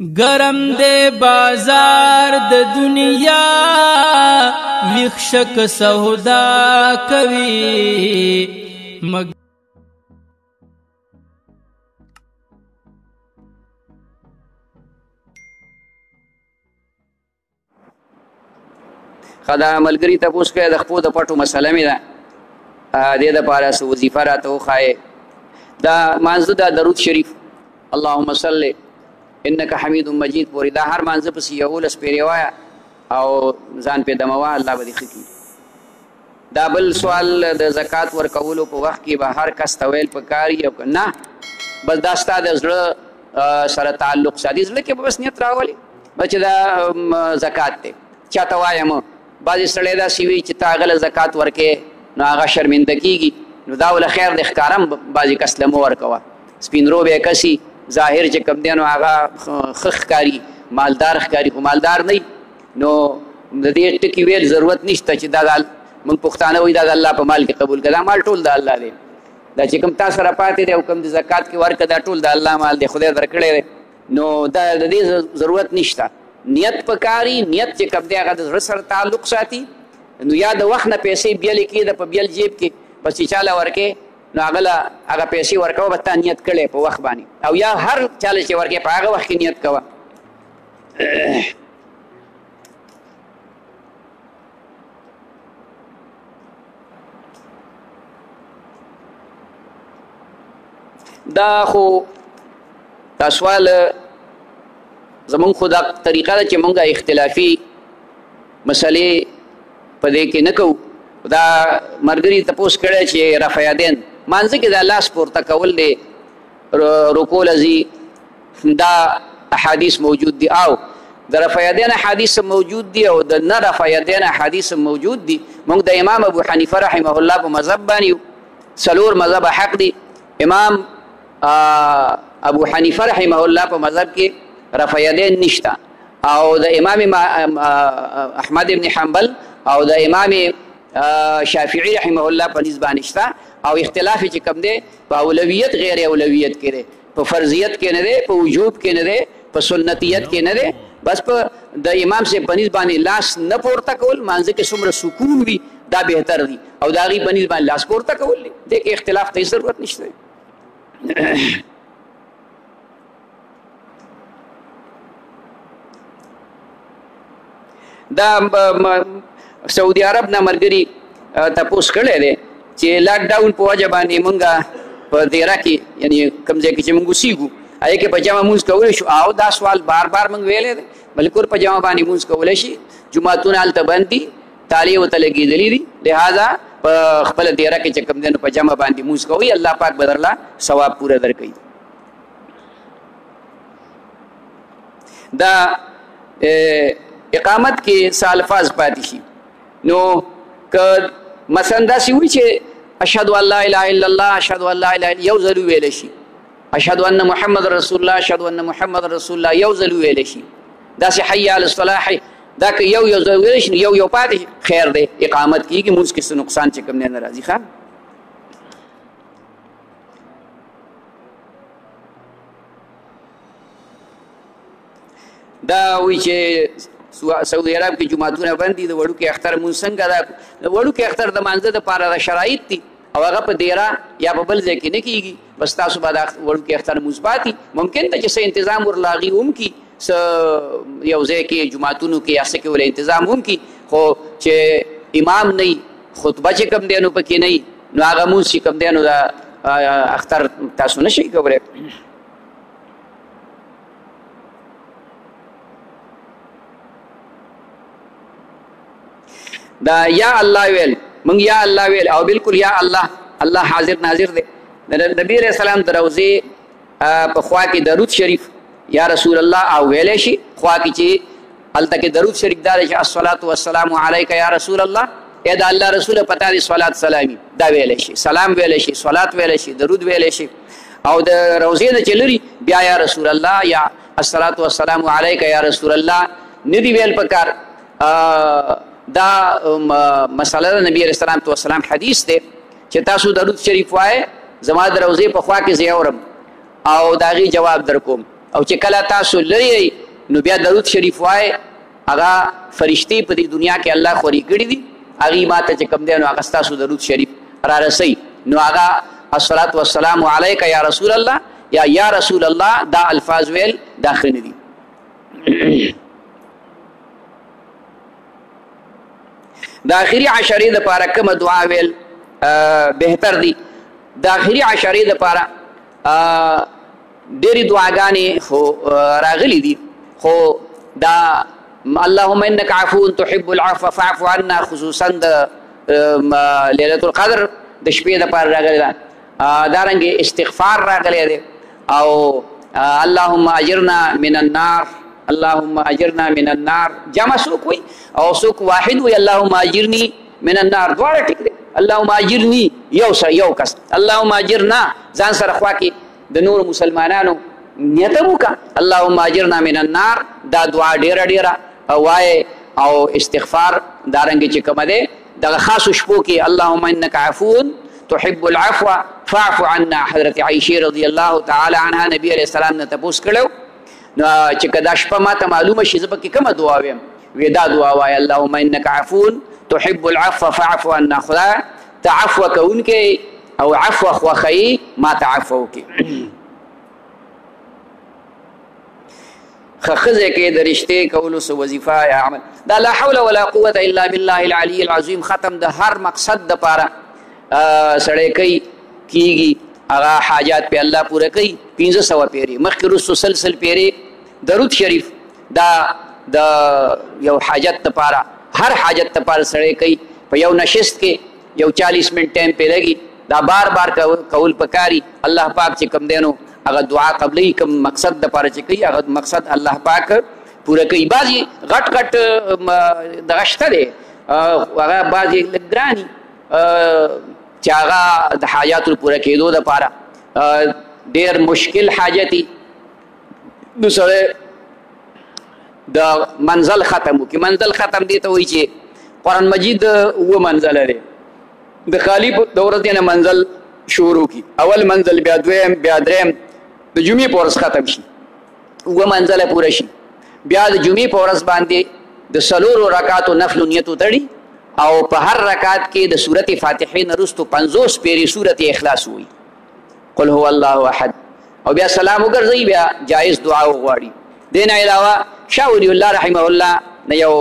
گرم دے بازار د دنیا ویخ شک سودا کوي خدا ملګری تاسو کې د خپل د پټو مسله مې ده د دې لپاره سو وظیفه راته وخایې دا مانزه دا درود شریف اللهم صل انك حمید مجید پوری دا هر مانزه پس یو لس پیری وایا او ځان په دموا الله به خکی دا بل سوال د زکات ورکولو په وخت کې به هر کس تویل پکاري او نه بس دا ستاسو د زړه سره تعلق ساتي ځکه کې بس نیت راولي بچ دا زکات ته چاته وایم بعضې سړی داسې وي چې تا هغه له زکات ورکې نو هغه شرمنده کېږي نو دا ول خیر د ښکاره هم بعضې کس له مه ورکوه سپین روبی کسي ظاهر چې کوم دی نو هغه ښه ښکاري مالدار ښکاري خو مالدار نه نو د دې ټکي ویل ضرورت نشته چې دا موږ پښتانه وایي دا د الله په مال کې قبول کړه دا مال ټول د الله دی دا چې کوم تا سره پاتې دی او کوم د زکات کې ورکړه دا ټول د الله مال دی خدای درکړی دی نو دا د دې ضرورت نشته نیت پکاري نیت چې کوم دی هغه د زړه سره تعلق ساتي نو یا د وخت نه پیسې بیلې کېده په بیل جیب کې بس چې چاله ورکې نو هغه پیسې ورکوه به تا نیت کړی په وخت باندې او یا هر چاله چې ورکې په هغه وخت کې نیت کوه دا خو دا سوال زمون خو دا طریقه ده چې مونږه اختلافي مسلې په دې کې نه کوو دا ملګري تپوس کړی چې رفع یدین مانځه کې دا لاس پورته کول دی رکوع لذي دا احادیث موجود دي او د رفع یدین احادیث موجود دي او د نه رفع یدین احادیث موجود دي مونږ د امام ابو حنیفه رحمه الله په مذهب باندې څلور مذهب حق دي امام ابو حنیفه رحمه الله په مذهب کې رفع یدین نشتا او د امام احمد ابن حنبل او د امام شافعی رحمه الله په نسبت نشتا او اختلاف چې کوم دی په اولویت غیر اولویت کې دی په فرضیت کې نه دی په وجوب کې نه دی په سنتیت کې نه دی بس په د امام سے په نسبت لاس نه پورته کول مانځه کې څومره سکون وي دا بهتر دی او دا غي په نسبت لاس پورته کول دی د کې اختلاف ته ضرورت نشته دا سعودي عرب نه ملګري تپوس کړی دی چې لاک ډاون په وجه باندې مونږ په دیره کې یعنی کوم ځای کې چې مونږ اوسېږو هغې کې په جمع مونځ کولی شو او دا سوال بار بار مونږ ویلی دی بلکل په جمع باندې مونځ کولی شي جوماتونه هلته بند دي تالې ورته لګېدلي دي لہذا په خپله دیره کې چې کوم دی نو په جمع باندې مونځ کوئ الله پاک به درله ثواب پوره درکوي دا اقامت کې څه الفاظ پاتې شي نو که مثلا داسې وي چې اشهد ان لا اله الا الله اشهد ان لا اله یو ځل ویلی شي اشهد ان محمد رسول الله اشهد ان محمد رسول الله یو ځل ویلی شي داسې حي علی الصلاح دا که یو ځل ویلی شي یو پاتې خیر دی اقامت کېږي مونځ کې څه نقصان چې کوم نه راځي ښه دا وایي چې سعودي عرب کې جماعتونه بند دي د وړوکي اختر مونځ څنګه ده د وړوکي اختر د مانځه دپاره د شرایط دي او هغه په دیره یا په بل ځای کې نه کېږي بس تاسو به د وړوکي اختر مونځ پاتې ممکن ده چې څه انتظام ورله هغې هم کړي څه یو ځای کې جوماتونو کې یا څه کې ورله انتظام هم کړي خو چې امام نه وي خطبه چې کوم دی نو پکې نه وي نو هغه مونځ چې کوم دی نو د اختر تاسو نه شئ کولی دا یا الله ویل مونږ یا الله ویل او بالکل یا الله حاضر ناظر دی نبی علیہ السلام د روضې په خوا کې درود شریف یا رسول الله او ویلی شي خوا کې چې هلته کې درود شریف دا دی چې الصلاة والسلام علیک یا رسول الله ای د الله رسوله پتا دی صلات سلامي دا ویلی شي سلام ویلی شي صلات ویلی شي درود ویلی شي او د روضې نه چې لري بیا یا رسول الله یا الصلاة والسلام علیک یا رسول الله نه دی ویل پکار دا مسله د نبی علیہ السلام حدیث دی چې تاسو درود شریف وایه زما د روضې په خوا کې زه اورم او د هغې جواب در کوم او چې کله تاسو لري نو بیا درود شریف وای هغه فرشتي په دې دنیا کې الله خوري کړی دي هغه ماته چې کوم دی نو هغه تاسو درود شریف را رسي نو هغه الصلاة والسلام علیک یا رسول الله یا رسول الله دا الفاظ ویل داخل دي د اخري عشرې دپاره کومه دعا ویل بهتر دي د اخري عشرې دپاره ډېرې دعاګانې خو راغلي دي خو دا اللهم انك عفو تحب العفو فاعف عنا خصوصا د ليله القدر د شپې دپاره راغلی ده دارنګې استغفار راغلی دی او اللهم اجرنا من النار اللهم اجرنا من النار جمع څوک وي او څوک واحد وي اللهم اجرني من النار دواړه ټیک دی اللهم اجرني یو کس اللهم اجرنا ځان سره خوا کې د نور مسلمانانو نیت وکړه اللهم اجرنا من النار دا دعا ډیره وایي او استغفار دارنګې چې کومه دی دغه خاصو شپو کې اللهم انك عفو تحب العفو فاعف عنا حضرت عائشہ رضی الله تعالی عنها نبی علیہ السلام نه تپوس کړو نو چې کدا شپه ماته معلومه شي زه پکې کومه دعا ویم وی دا دعا وایي اللهم انك عفو تحب العفو فاعف عنا خدا ته عفو کوونکې او عفو خوښوي ما ته عفو وکړي خخزه کې د رشتې کولو سو وظیفه یا عمل دا لا حول ولا قوه الا بالله العلی العظیم ختم د هر مقصد د پاره سړی کوي کیږي هغه حاجات په الله پوره کوي 1500 پیری مخکې رسو سلسل پیری درود شریف دا د یو حاجت لپاره هر حاجت لپاره سړی کوي په یو نشست کې یو 40 منټ ټایم پې لګي دا بار کول پکاري الله پاک چې کوم دی نو هغه دعا قبلې کوم مقصد دپاره چې کوي هغه مقصد الله پاک پوره کوي بعضې غټ دغه شته دی هغه بعضې لږ ګراني چې هغه د حاجاتو پوره کېدو دپاره ډېر مشکل حاجتي نو سړی د منزل ختم وکړي منزل ختم دی ته وایي چې قرآن مجید اوه منزله دی د خالي د ورځې نه منزل شروع کړي اول منزل بیا دویم بیا دریم د جمعې په ورځ ختم شي اوه منزله پوره شي بیا د جمعې په ورځ باندې د څلورو رکعاتو نفلو نیت وتړي او په هر رکعت کې د سورت فاتحې نه وروستو 50 پیرې سورت اخلاص ووایي قل هو الله احد او بیا سلام وګرځوي بیا جایز دعا وغواړي دې نه علاوه شاه ولی الله رحمه الله نه یو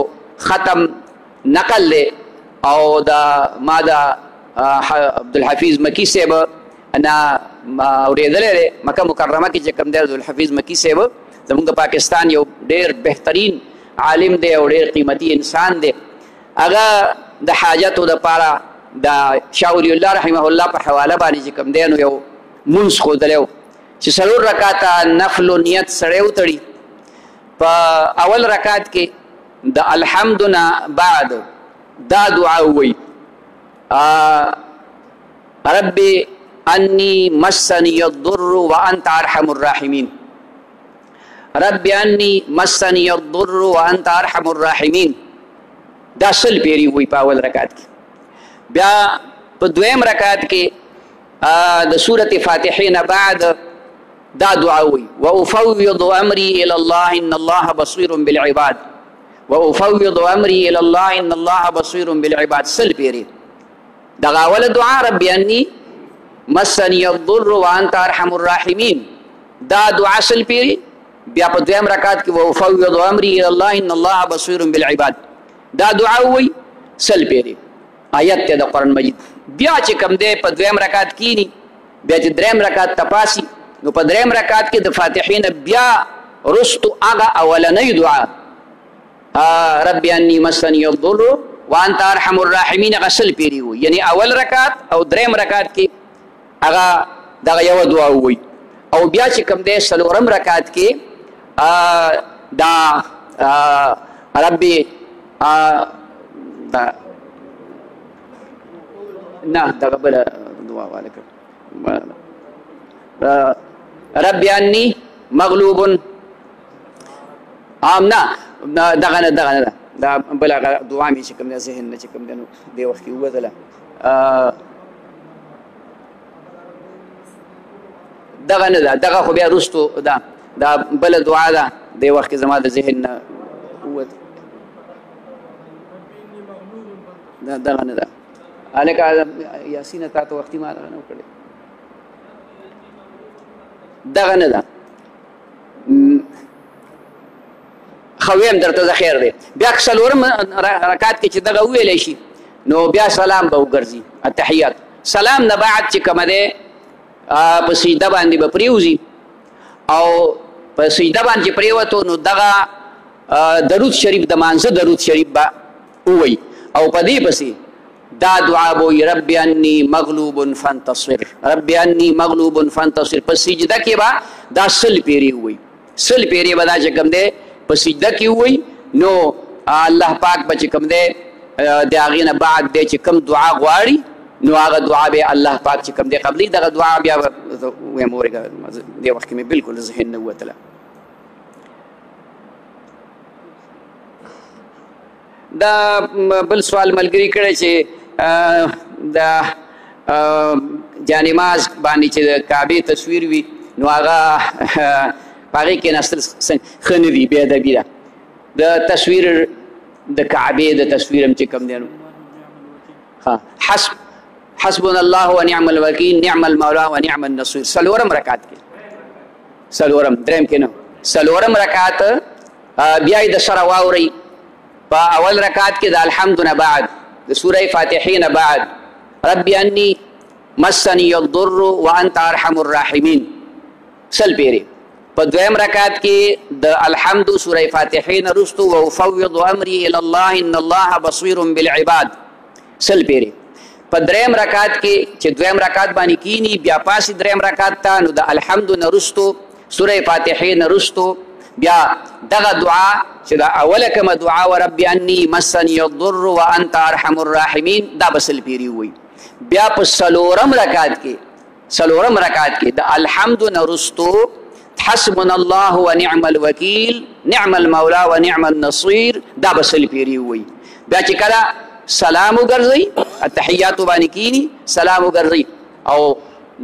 ختم نقل دی او ما د عبدالحفیظ مکی صاحب نه اورېدلی دی مکه مکرمه کې چې کوم دی عبدالحفیظ مکی صاحب زموږ د پاکستان یو ډېر بهترین عالم دی او ډېر قیمتي انسان دی هغه د حاجتو دپاره د شاه ولی الله رحمه الله په حواله باندې چې کوم دی نو یو مونځ ښودلی و چې څلور رکاته نفل و نیت سړی وتړي په اول رکعت کې د الحمد نه بعد دا دعا ووایي رب انی مسنی الضر وانت ارحم الراحمین رب انی مسنی الضر وانت ارحم الراحمین دا سل پیری وی په اول رکعت کې بیا په دویم رکعت کې د سورت فاتحې نه بعد دا دعا وی وافوض امری الى الله ان الله بصیر بالعباد وافوض امری الى الله ان الله بصیر بالعباد سل پیری دغه اول دعا رب انی مسنی الضر وانت ارحم الراحمین دا دعا سل پیری بیا په دویم رکعت کې وافوض امری الى الله ان الله بصیر بالعباد دا دعا وی سل پیری آیت ته د قرآن مجید بیا چې کوم دی په دویم رکعت کینی بیا چې دریم رکعت تپاسی نو په دریم رکعت کې د فاتحې نه بیا رستو هغه اولنۍ دعا رب انی مسنی الضر وانت ارحم الراحمین هغه سل پیری وی یعنی اول رکعت او دریم رکعت کې هغه دغه یوه دعا وی او بیا چې کوم دی څلورم رکعت کې دا ربي نه دغه بله دعا ولیکم رب انی مغلوب نه دغه نه دا بله دعا مې چې کوم دی ذهن نه چې کوم دی نو دې وخت کې ووتله دغه نه ده دغه خو بیا وروستو ده دا بل دعا ده د وخت زما د ذهن نه ووت دا دغه نه ده هلکه یاسینه تا ته وختي ما دغه نه وکړې دغه نه ده خویم درته زه خیر دی بیا که څلورم رکعت کې چې دغه وویلی شي نو بیا سلام به وګرځي التحیات سلام نه بعد چې کومه دی په سجده باندې به پریوځي او په سجده باندې پریوتو نو دغه درود شریف د مانزه درود شریف به ووایي او په دې پسې دا دعا به وایي رب انی مغلوب فانتصر رب انی مغلوب فانتصر په سجده کې به دا سل پیرې ووایي سل پیرې به دا چې کوم دی په سجده کې ووایي نو الله پاک به چې کوم دی د هغې نه بعد دی چې کوم دعا غواړي نو هغه دعا به الله پاک چې کوم دی قبلي دغه دعا بیا به ویم اورېږه دې وخت کې مې بلکل ذهن نه ووتله دا بل سوال ملګري کړی چې د جانماز باندې چې د کعبې تصویر وي نو هغه په هغې کېناستل ښه نه دي بې ادبي ده د تصویر د کعبې د تصویر هم چې کوم دی نو حسبنا الله ونعم الوکیل نعم المولا ونعم النصير څلورم رکعت کې څلورم درېم کې نه څلورم رکعت بیا یې د سره واورئ په اول رکعت کې د الحمد نه بعد د سوره فاتحې نه بعد رب انی مسنی الضر وانت ارحم الراحمین سل پیرې په دویم رکعت کې د الحمد سوره فاتحې نه وروستو وافوض امري الى الله ان الله بصیر بالعباد سل پیرې په دریم رکعت کې چې دویم رکعت باندې کینی بیا پاسې دریم رکعت ته نو د الحمد نه وروستو سوره فاتحې نه وروستو بیا دغه دعا چې دا اوله کومه دعا ورب انی مسنی الضر وانت ارحم الراحمین دا به سل پیرې ووایي بیا په څلورم رکعت کې د الحمد نه وروستو حسبنا الله ونعم الوکیل نعم المولا ونعم النصير دا به سل پیرې ووایي بیا چې کله سلام وګرځئ التحیاتو باندې کینی سلام وګرځئ او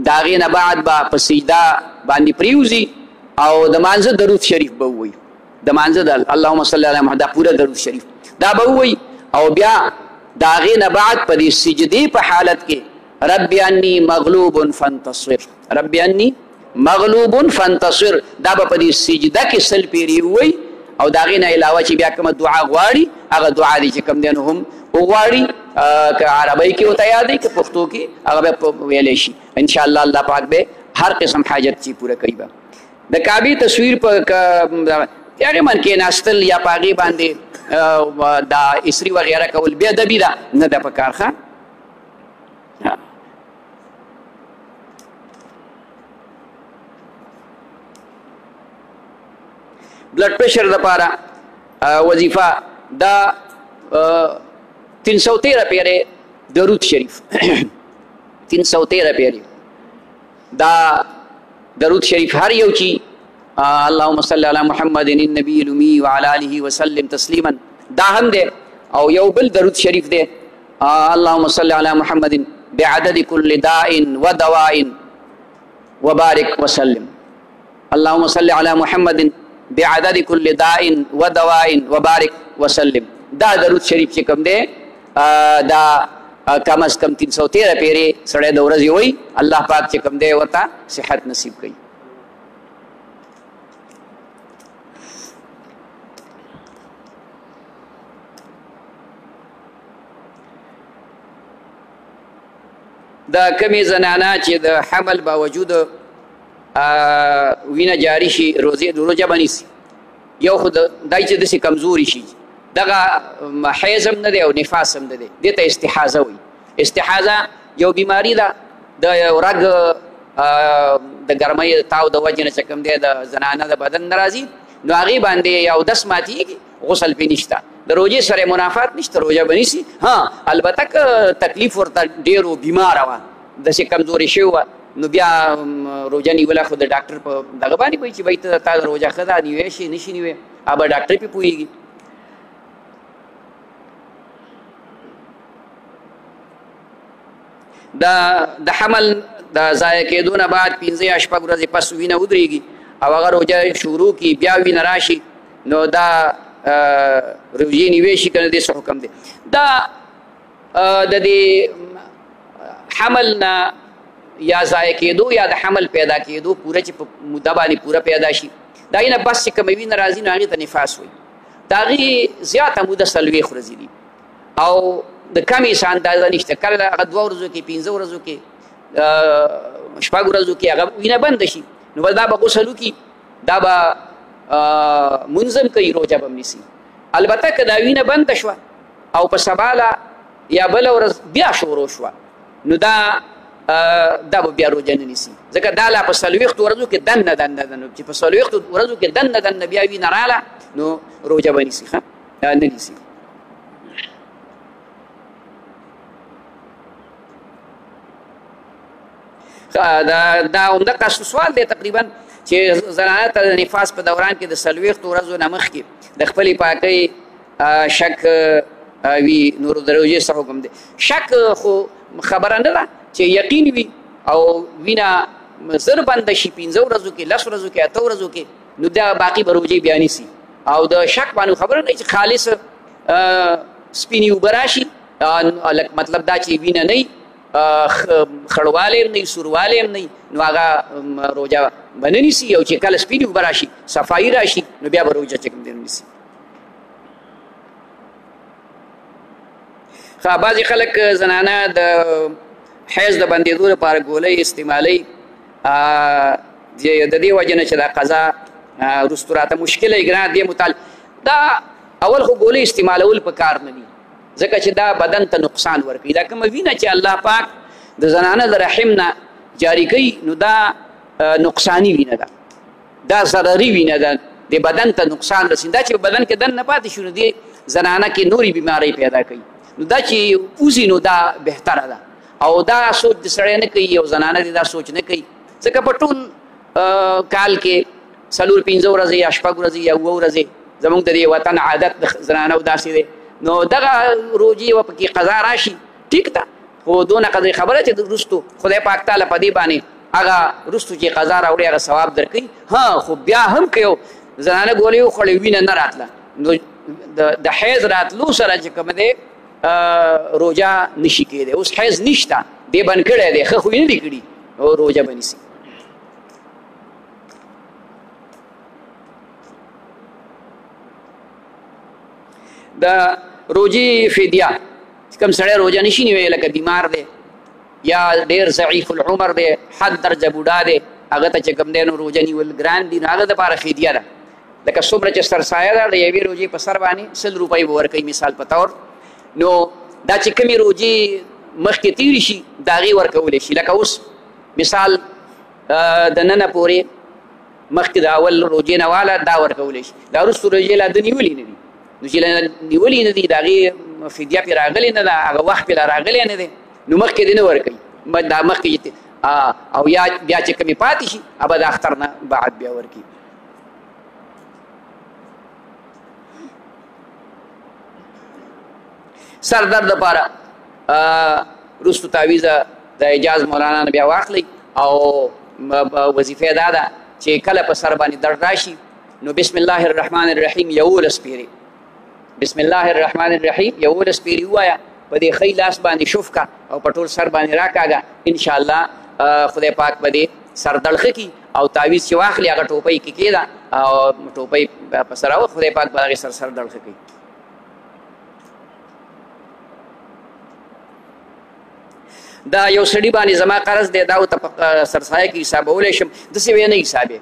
د هغې نه بعد به په سجده باندې پریوځي او د مانزه درود شریف به ووایي د مانزه د اللهم صل علی محمد دا پوره درود شریف دا به ووایي او بیا د هغې نه بعد په دې سجدې په حالت کې رب انی مغلوب فانتصر رب انی مغلوب فانتصر دا به په دې سجده کې سل پیرې ووایي او د هغې نه علاوه چې بیا کومه دعا غواړي هغه دعا دی چې کوم دی نو هم وغواړي که عربۍ کې ورته یاد دی که پښتو کې هغه به ویلی شي انشاءالله الله پاک به هر قسم حاجت چې پوره کوي به د کعبې تصویر په هغې من کېناستل یا په هغې باندې دا اسري وغیره کول بې ادبي ده نه ده پکار ښه بلډ پریشر دپاره وظیفه دا 313 پیرې درود شریف 313 پیرې دا درود شریف هر یو چې اللهم صل علی محمد النبی الامی وعلى آله وسلم تسلیما دا هم دی او یو بل درود شریف دی اللهم صل علی محمد بعدد كل داء ودواء وبارك وسلم اللهم صل علی محمد بعدد كل داء ودواء وبارك وسلم دا درود شریف چې کوم دی دا کم از کم 313 پیرې سړی د ورځې وایي الله پاک چې کوم دی ورته صحت نصیب کوي دا کمې زنانه چې د حمل باوجود وینه جاری شي روژه به نیسي یو خو دای چې داسې کمزوري شي دغه حیض هم نه دی او نفاس هم نه دی دې ته استحاضه وایي استحاضه یو بیماري ده د یو رګ د ګرمۍ تاو د وجې نه چې کوم دی د زنانه د بدن نه راځي نو هغې باندې یا اودس ماتېږي غسل پرې نشته د روژې سره منافات نشته روژه به نیسي ها البته که تکلیف ورته ډېرو بیماره وه داسې کمزورې شوې وه نو بیا روژه نیوله خو د ډاکټر په دغه باندې پوهېږي چې بهی ته تا روژه ښه ده نیوی شي نه شي نیوی هغه به ډاکټر پرې پوهېږي د حمل د ضایع کېدو نه بعد 15 یا 6 ورځې پس وینه ودرېږي او هغه روژه شروع کی بیا وینه راشي نو دا روژې نیوی شي که نه دې څه حکم دی دا د دې حمل نه یا ضایع کېدو یا د حمل پیدا کېدو پوره چې په موده باندې پوره پیدا شي د هغې نه بس چې کومه وینه راځي نو هغې ته نفاس وایي د هغې زیاته موده 40 ورځې دي او د کمې څه اندازه نشته کله هغه 2 ورځو کې 15 ورځو کې 6 ورځو کې هغه وینه بنده شي نو بس دا به غسل وکړي دا به منظم کوي روژه به هم نیسي البته که دا وینه بنده شوه او په سبا یا بله ورځ بیا شروع شوه نو دا به بیا روژه نه نیسي ځکه دا لا په 40 ورځو کې دننه چې په 40 ورځو کې دننه بیا وینه راله نو روژه به نیسي نه نیسي دا همدغه سوال دی تقریبا چې زنانه ته د نفاس په دوران کې د 40 ورځو نه مخکې د خپلې پاکۍ شک وي نو د روژې څه حکم دی شک خو خبره نه ده چې یقین وي او وینه زر بنده شي 15 ورځو کې 10 ورځو کې 8 ورځو کې نو دا باقي به روژې بیا نیسي او د شک باندې خبره نه چې خالص سپینې اوبه راشي مطلب دا چې وینه نه خړوالی هم نه سوروالی هم نه نو هغه روژه به نه نیسي او چې کله سپینې اوبه راشي صفایي راشي نو بیا به روژه چې کوم دی نیسي بعضې خلک زنانه د حیض د بندېدو لپاره ګولۍ استعمالوي د دې وجه نه چې دا قضا وروستو راته مشکله ګرانه دې متعلق دا اول خو ګولۍ استعمالول په کار نه دي ځکه چې دا بدن ته نقصان ورکوي دا کومه وینه چې الله پاک د زنانه د رحم نه جاری کوي نو دا نقصاني وینه ده دا ضرري وینه ده د بدن ته نقصان رسي دا چې بدن کې دننه پاتې شو نو دې زنانه کې نورې بیمارۍ پیدا کوي نو دا چې اوزي نو دا بهتره ده او دا سوچ د سړی نه کوي او زنانه دې دا سوچ نه کوي ځکه په ټول کال کې 4-5 ورځې یا 6 ورځې یا 7 ورځې زموږ د دې وطن عادت د زنانو داسې دی نو دغه روژې و پکې قضا راشي ټیک ده خو دونه قدرې خبره چې وروستو خدای پاک تعالی په دې باندې هغه وروستو چې قضا راوړي هغه ثواب درکوي ها خو بیا هم که یو زنانه ګولۍ وخوړې وینه نه راتله نو د حیض راتلو سره چې کوم دی روژه نشي کېدی اوس حیض نشته دې بند کړی دی ښه خو یې نه دي کړي او روژه به نیسي د روژې فدیه چې کوم سړی روژه نشي نیوی لکه بیمار دی یا ډېر ضعیف العمر دی حد درجه بوډا دی هغه ته چې کوم دی نو روژه نیول ګران دي نو هغه دپاره فدیه ده لکه څومره چې سرسایه ده د یوې روژې په سر باندې 100 روپۍ به ورکوي مثال په طور نو دا چې کومې روژې مخکې تېرې شي د هغې ورکولی شي لکه اوس مثال د ننه پورې مخکې د اول روژې نه واله دا ورکولی شي دا وروستو روژې لا ده نیولي نه دي نو چې نیولي نه دي د هغې فدیه پرې راغلې نه ده هغه وخت پرې راغلی نه دی نو مخکې دې نه ورکوي دا مخکې او یا بیا چې کومې پاتې شي هغه د اختر نه بعد بیا ورکوي سر درد لپاره وروستو تعویزه د اجاز مولانا نه بیا واخلئ او وظیفه دا ده چې کله په سر باندې درد راشي نو بسم الله الرحمن الرحیم 11 پیرې بسم الله الرحمن الرحیم 11 پیرې ووایه په دې ښی لاس باندې شف کا او په ټول سر باندې راکاږه انشاءالله خدای پاک به دې سر درد ښه کړي او تعویز چې واخلي هغه ټوپۍ کې کېږده او ټوپۍ په سر راوه خدای پاک به هغې سر درد ښه کړي دا یو سړي باندې زما قرض دی دا ورته په سرسایه کې حسابولی شم داسې به یې نه حسابې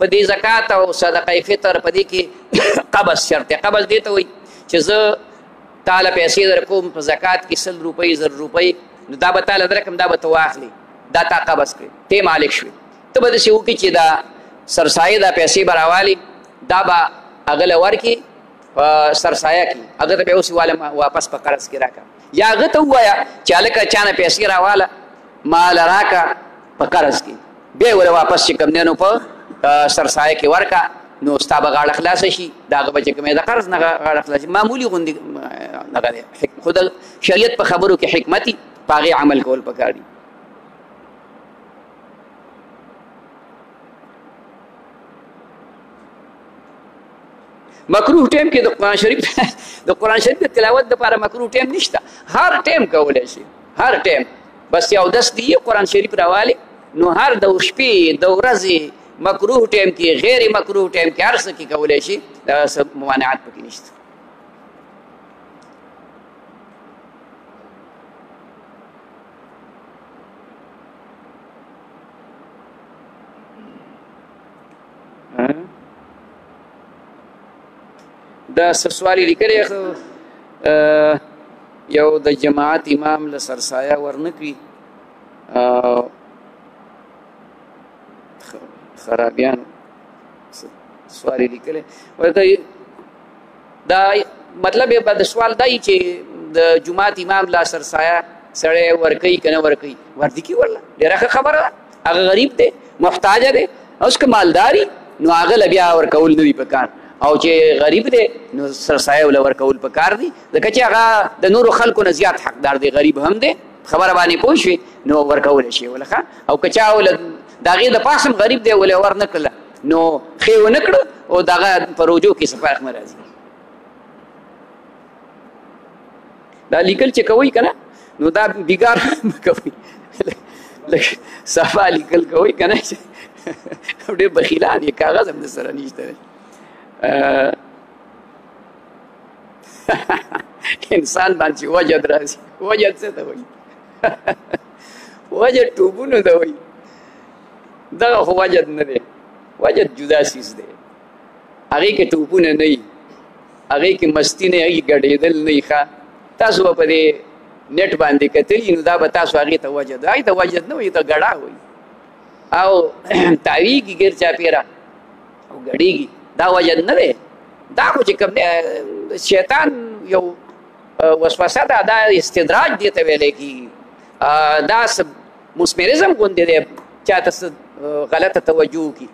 په دې زکات او صدقه فطر په دې کې قبض شرط دی قبض دې ته وایي چې زه تاله پیسې در کوم په زکات کې 100 روپۍ 1000 روپۍ نو دا به تاله درکړم دا به ته واخلې دا تا قبض کړې ته مالک شوې ته به داسې وکړې چې دا سرسایه دا پیسې به راوالي دا به هغه له ورکړي په سرسایه کې هغه ته به اوس واپس په قرض کې راکړه یا هغه ته ووایه چې هلکه چا نه پیسې راواله مال راکړه په قرض کې بیا یې ولې واپس چې کوم دی نو په سرسایه کې ورکړه نو ستا به غاړه خلاصه شي د هغه به چې کوم د قرض نه غاړه خلاصه شي معمولي غوندې دغه دی خو د شریعت په خبرو کې حکمت وي په هغې عمل کول پکار دي مکروه ټیم کې د قرآن شریف د قرآن شریف د تلاوت دپاره مکروه ټیم نشته هر ټیم کولی شي هر ټیم بس یو دس دی قرآن شریف راوالی نو هر د شپې د ورځې مکروه ټیم کې غیر مکروه ټیم کې هر څه کې کولی شي دا څه ممانعت پکې نشته دا سوال لیکلی یو د جماعت امام له سرسایه ورنه کړي خرابیان سوال لیکلی ورته دا مطلب یې د سوال دی چې د جماعت امام له سرسایه سړی ورکوي که نه ورکوي ورده کړي ورله ډېره ښه خبره ده هغه غریب دی محتاجه دی اوس که مالداري نو هغه له بیا ورکول نه وي په کار او چې غریب دی نو سرسایه له ورکول په کار دی ځکه چې هغه د نورو خلکو نه زیات حقدار دی غریب هم دی خبره باندې پوه شوې نو ورکولی شي ولخه او که چا له د هغې د پاسم غریب دی ولې ور نه کړله نو ښې ونه کړه او د هغه په روجو کې څه فرق نه راځي دا لیکل چې کوئ که نه نو دا بیګار مه کوئ لږ صفا لیکل کوئ که نه ډېر بخیلان یې کاغذ هم د سره نشته انسان باندې وجد راځي وجد څه ته وایي وجد ټوبونو ته وایي دغه خو وجد نه دی وجد جدا سیز دی هغې کې ټوپونه نه وي هغې کې مستی نه وي ګډېدل نه وي ښه تاسو به په دې نیټ باندې کتلي نو دا به تاسو هغې ته وجد هغې ته وجد نه وایي ته ګډا وایي او تاویږي ګیر چاپېره او ګډېږي دا وجد نه دی دا خو چې کوم شیطان یو وسوسه ده دا استدراج دې ته ویلی کېږي دا مسمریزم غوندې دی چاته څه غلطه توجه وکړي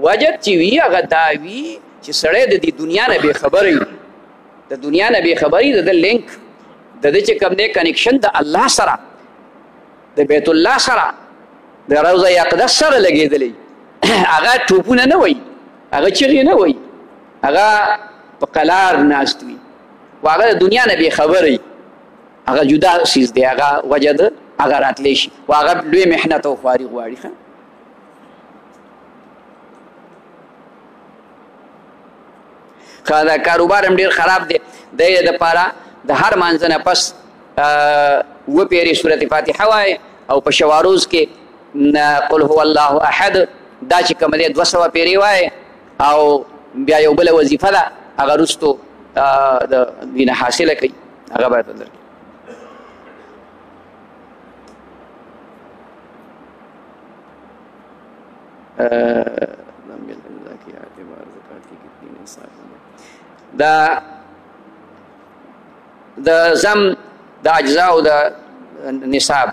وجد چې وي هغه دا وي چې سړی د دې دنیا نه بېخبره وي د دنیا نه بېخبره وي د ده لینک د ده چې کوم دی کنیکشن د الله سره د بیت الله سره د روضه اقدس سره لګېدلی هغه ټوپونه نه وایي هغه چغې نه وایي هغه په قلار ناست وي و هغه د دنیا نه بېخبره وي هغه جدا سیز دی هغه وجه ده هغه راتلی شي و هغه لوی محنت او خواري غواړي ښه دا کاروبار هم ډېر خراب دی د یې دپاره د هر مانځه نه پس اووه پیرې صورت فاتحه وایي او په شواروز کې قل هو الله احد دا چې کوم دی 200 پیرې وایي او بیا یو بله وظیفه ده هغه وروستو د وینه حاصله کوي هغه باید درکړي دا د زم د اجزاو د نصاب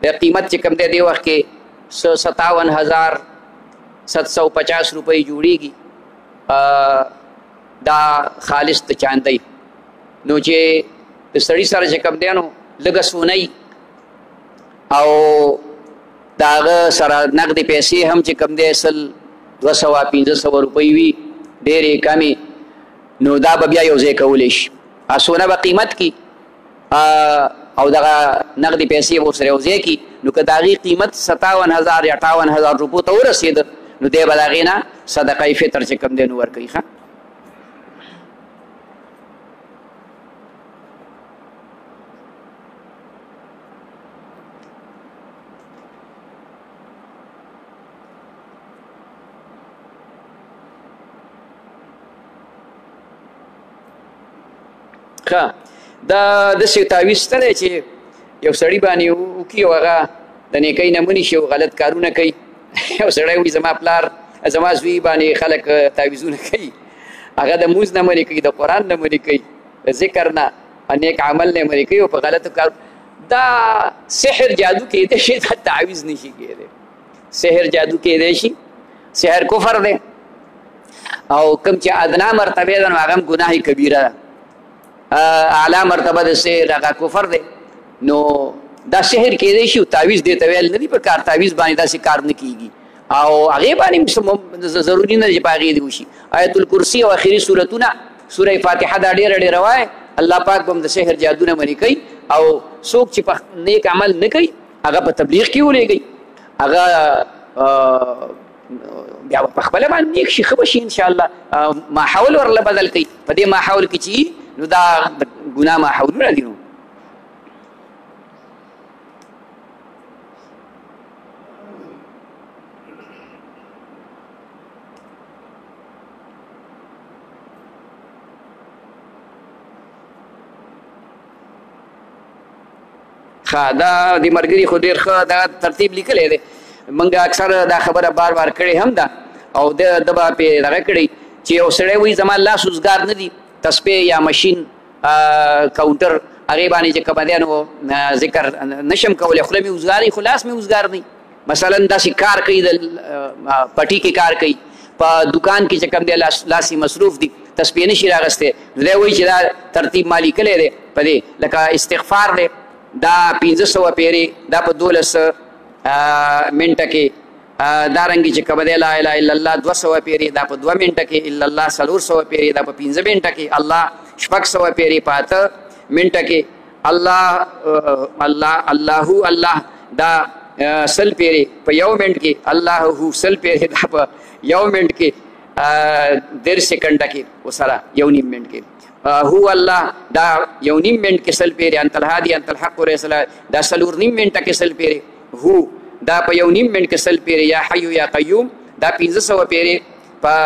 د قیمت چې کوم دی دې وخت کې 57,750 روپۍ جوړیږي دا خالص د چاندی نو چې د سړي سره چې کوم دی نو لږه سونی او د هغه سره نقدې پیسې هم چې کوم دی 200-500 روپۍ وي ډېرې کمې نو دا به بیا یو ځای کولی شي سونه به قیمت کی او دغه نقدې پیسې به ورسره یو ځای کي نو که د هغې قیمت 57,000 یا 58,000 روپو ته ورسېده نو دی به د هغې نه صدقه فطر چې کوم دی نو ورکوي ښه دا داسې تعویض شته دی چې یو سړي باندې وکړي او هغه د نیکۍ نه منې شي او غلط کارونه کوي یو سړی وایي زما پلار زما زوی باندې خلک تعویضونه کوي هغه د مونځ نه منې کوي د قرآن نه منې کوي د ذکر نه نیک عمل نه منې کوي او په غلطو کار دا سحر جادو کېدی شي دا تعویض نه شي کېدی سحر جادو کېدی شي سحر کفر دی او کوم چې ادنا مرتبه ده نو هغه هم ګناه کبیره ده اعلی مرتبه د سحر هغه کفر دی نو دا سحر کېدی شي او تعویض دې ته ویل نه دي په کار تعویض باندې داسې کار نه کېږي او هغې باندې ضروري نه دی چې په هغې دې وشي آیت الکرسي او اخري صورتونه سوره فاتحه دا ډېره وایه الله پاک به هم د سحر جادونه منې کوي او څوک چې په نیک عمل نه کوي هغه په تبلیغ کې ولېږئ هغه بیا په خپله باندې نیک شي ښه به شي انشاءالله ماحول ورله بدل کوي په دې ماحول کې چې نو دا ګناه ماحولونه دي نو دا د مرګري خو ډېر ښه دا ترتیب لیکلی دی موږ اکثر دا خبره بار بار کړې هم ده او د به پې دغه کړی چې یو سړی وایي زما لاس اوزګار نه دي تسبیح یا مشین کاونټر هغې باندې چې کومه دی نو ذکر نشم کولی خوله مې اوزګار وي خو لاس مې اوزګار دی مثلا داسې کار کوي د پټي کې کار کوي په دکان کې چې کوم دی لاسي مصروف دي تسبیح نشي راغستی نو دی وایي چې دا ترتیب ما لیکلی دی په دې لکه استغفار دی دا 1500 پیری دا په 12 منټه کې دارنګې چې کومه دی لا اله الا الله 200 پیری دا په 2 منټه کې الا الله 400 پیری دا په 15 منټه کې الله 600 پیری په 8 منټه کې الله دا سل پیری په 1 منټ کې الله سل پیری دا په 1 منټ کې 1.5 سکنډه کې وسره 1.5 منټ کې هو الله دا 1.5 منټ کې سل پیری انت الهادي انت الحق ورسول دا 4.5 منټه کې سل پیری هو دا په 1.5 منټ کې سل پیری یا حي یا قیوم دا 1500 پیری په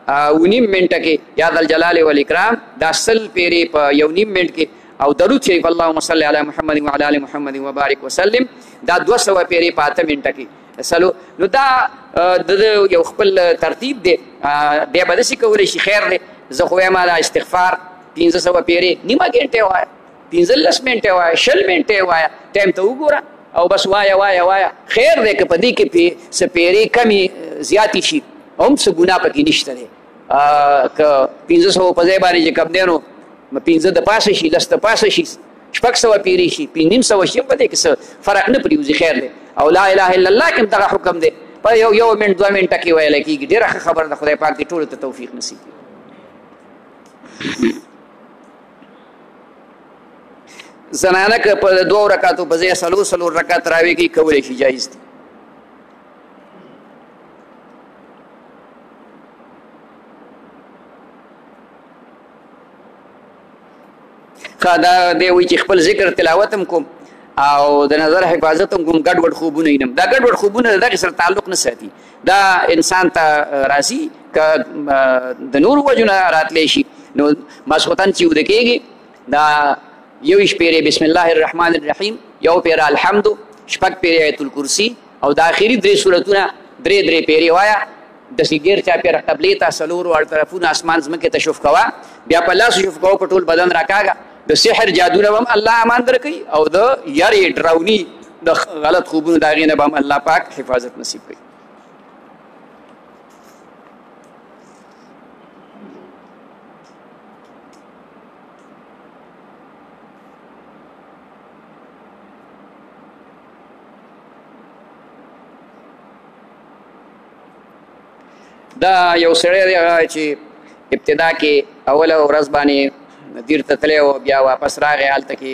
1.5 منټه کې یا ذل جلال والاکرام دا سل پیری په 1.5 منټ کې او درود شریف اللهم صل علی محمد وعلى ال محمد وبارک وسلم دا 200 پیری په 8 منټه کې سلو نو دا د یو خپل ترتیب دی بیا به داسې کولی شي خیر دی زه خو وایم دا استغفار 1500 پیری نیمه ګنټه وایه 15 منټه وایه 20 منټه وایه ټایم ته وګوره او بس وایه خیر دی که په دې کې څه پیرې کمې زیاتې شي هم څه ګناه پکې نشته دی که 1500 په ځای باندې چې کوم دی نو 15 د پاسه شي 10 د پاسه شي 600 پیرې شي 500 شي په دې کې څه فرق نه پرېوځي خیر دی او لا اله الا الله کې هم دغه حکم دی په یو منټ 2 منټه کې ویلی کېږي ډېره ښه خبره ده خدای پاک دې ټولو ته توفیق نصیب کړي زنانه که په 2 رکعاتو په ځای 4 رکعات تراویح کوي کولی شي جایز دي ښه دا دی وایي چې خپل ذکر تلاوت هم کوم او د نظر حفاظت هم کوم ګډوډ خوبونه وینم دا ګډوډ خوبونه د دغې سره تعلق نه ساتي دا انسان ته راځي که د نورو وجو نه راتلی شي نو ماسخوتن چې وده کېږي دا 1 پیری بسم الله الرحمن الرحیم 1 پیره الحمد 6 پیری آیت الکرسی او د آخري 3 سورتونه 3 پیری وایه داسې ګیر چاپېره قبلې ته 4 اړ طرفونه اسمان ځمکې ته شف کوه بیا په لاس شف کوه په ټول بدن راکاږه د سحر جادو نه به هم الله امان درکوي او د یارې ډراوني د غلط خوبونو د هغې نه به هم الله پاک حفاظت نصیب کوي دا یو سړی دی چې ابتدا کې اوله ورځ باندې دیر ته تللی و بیا واپس راغی هلته کې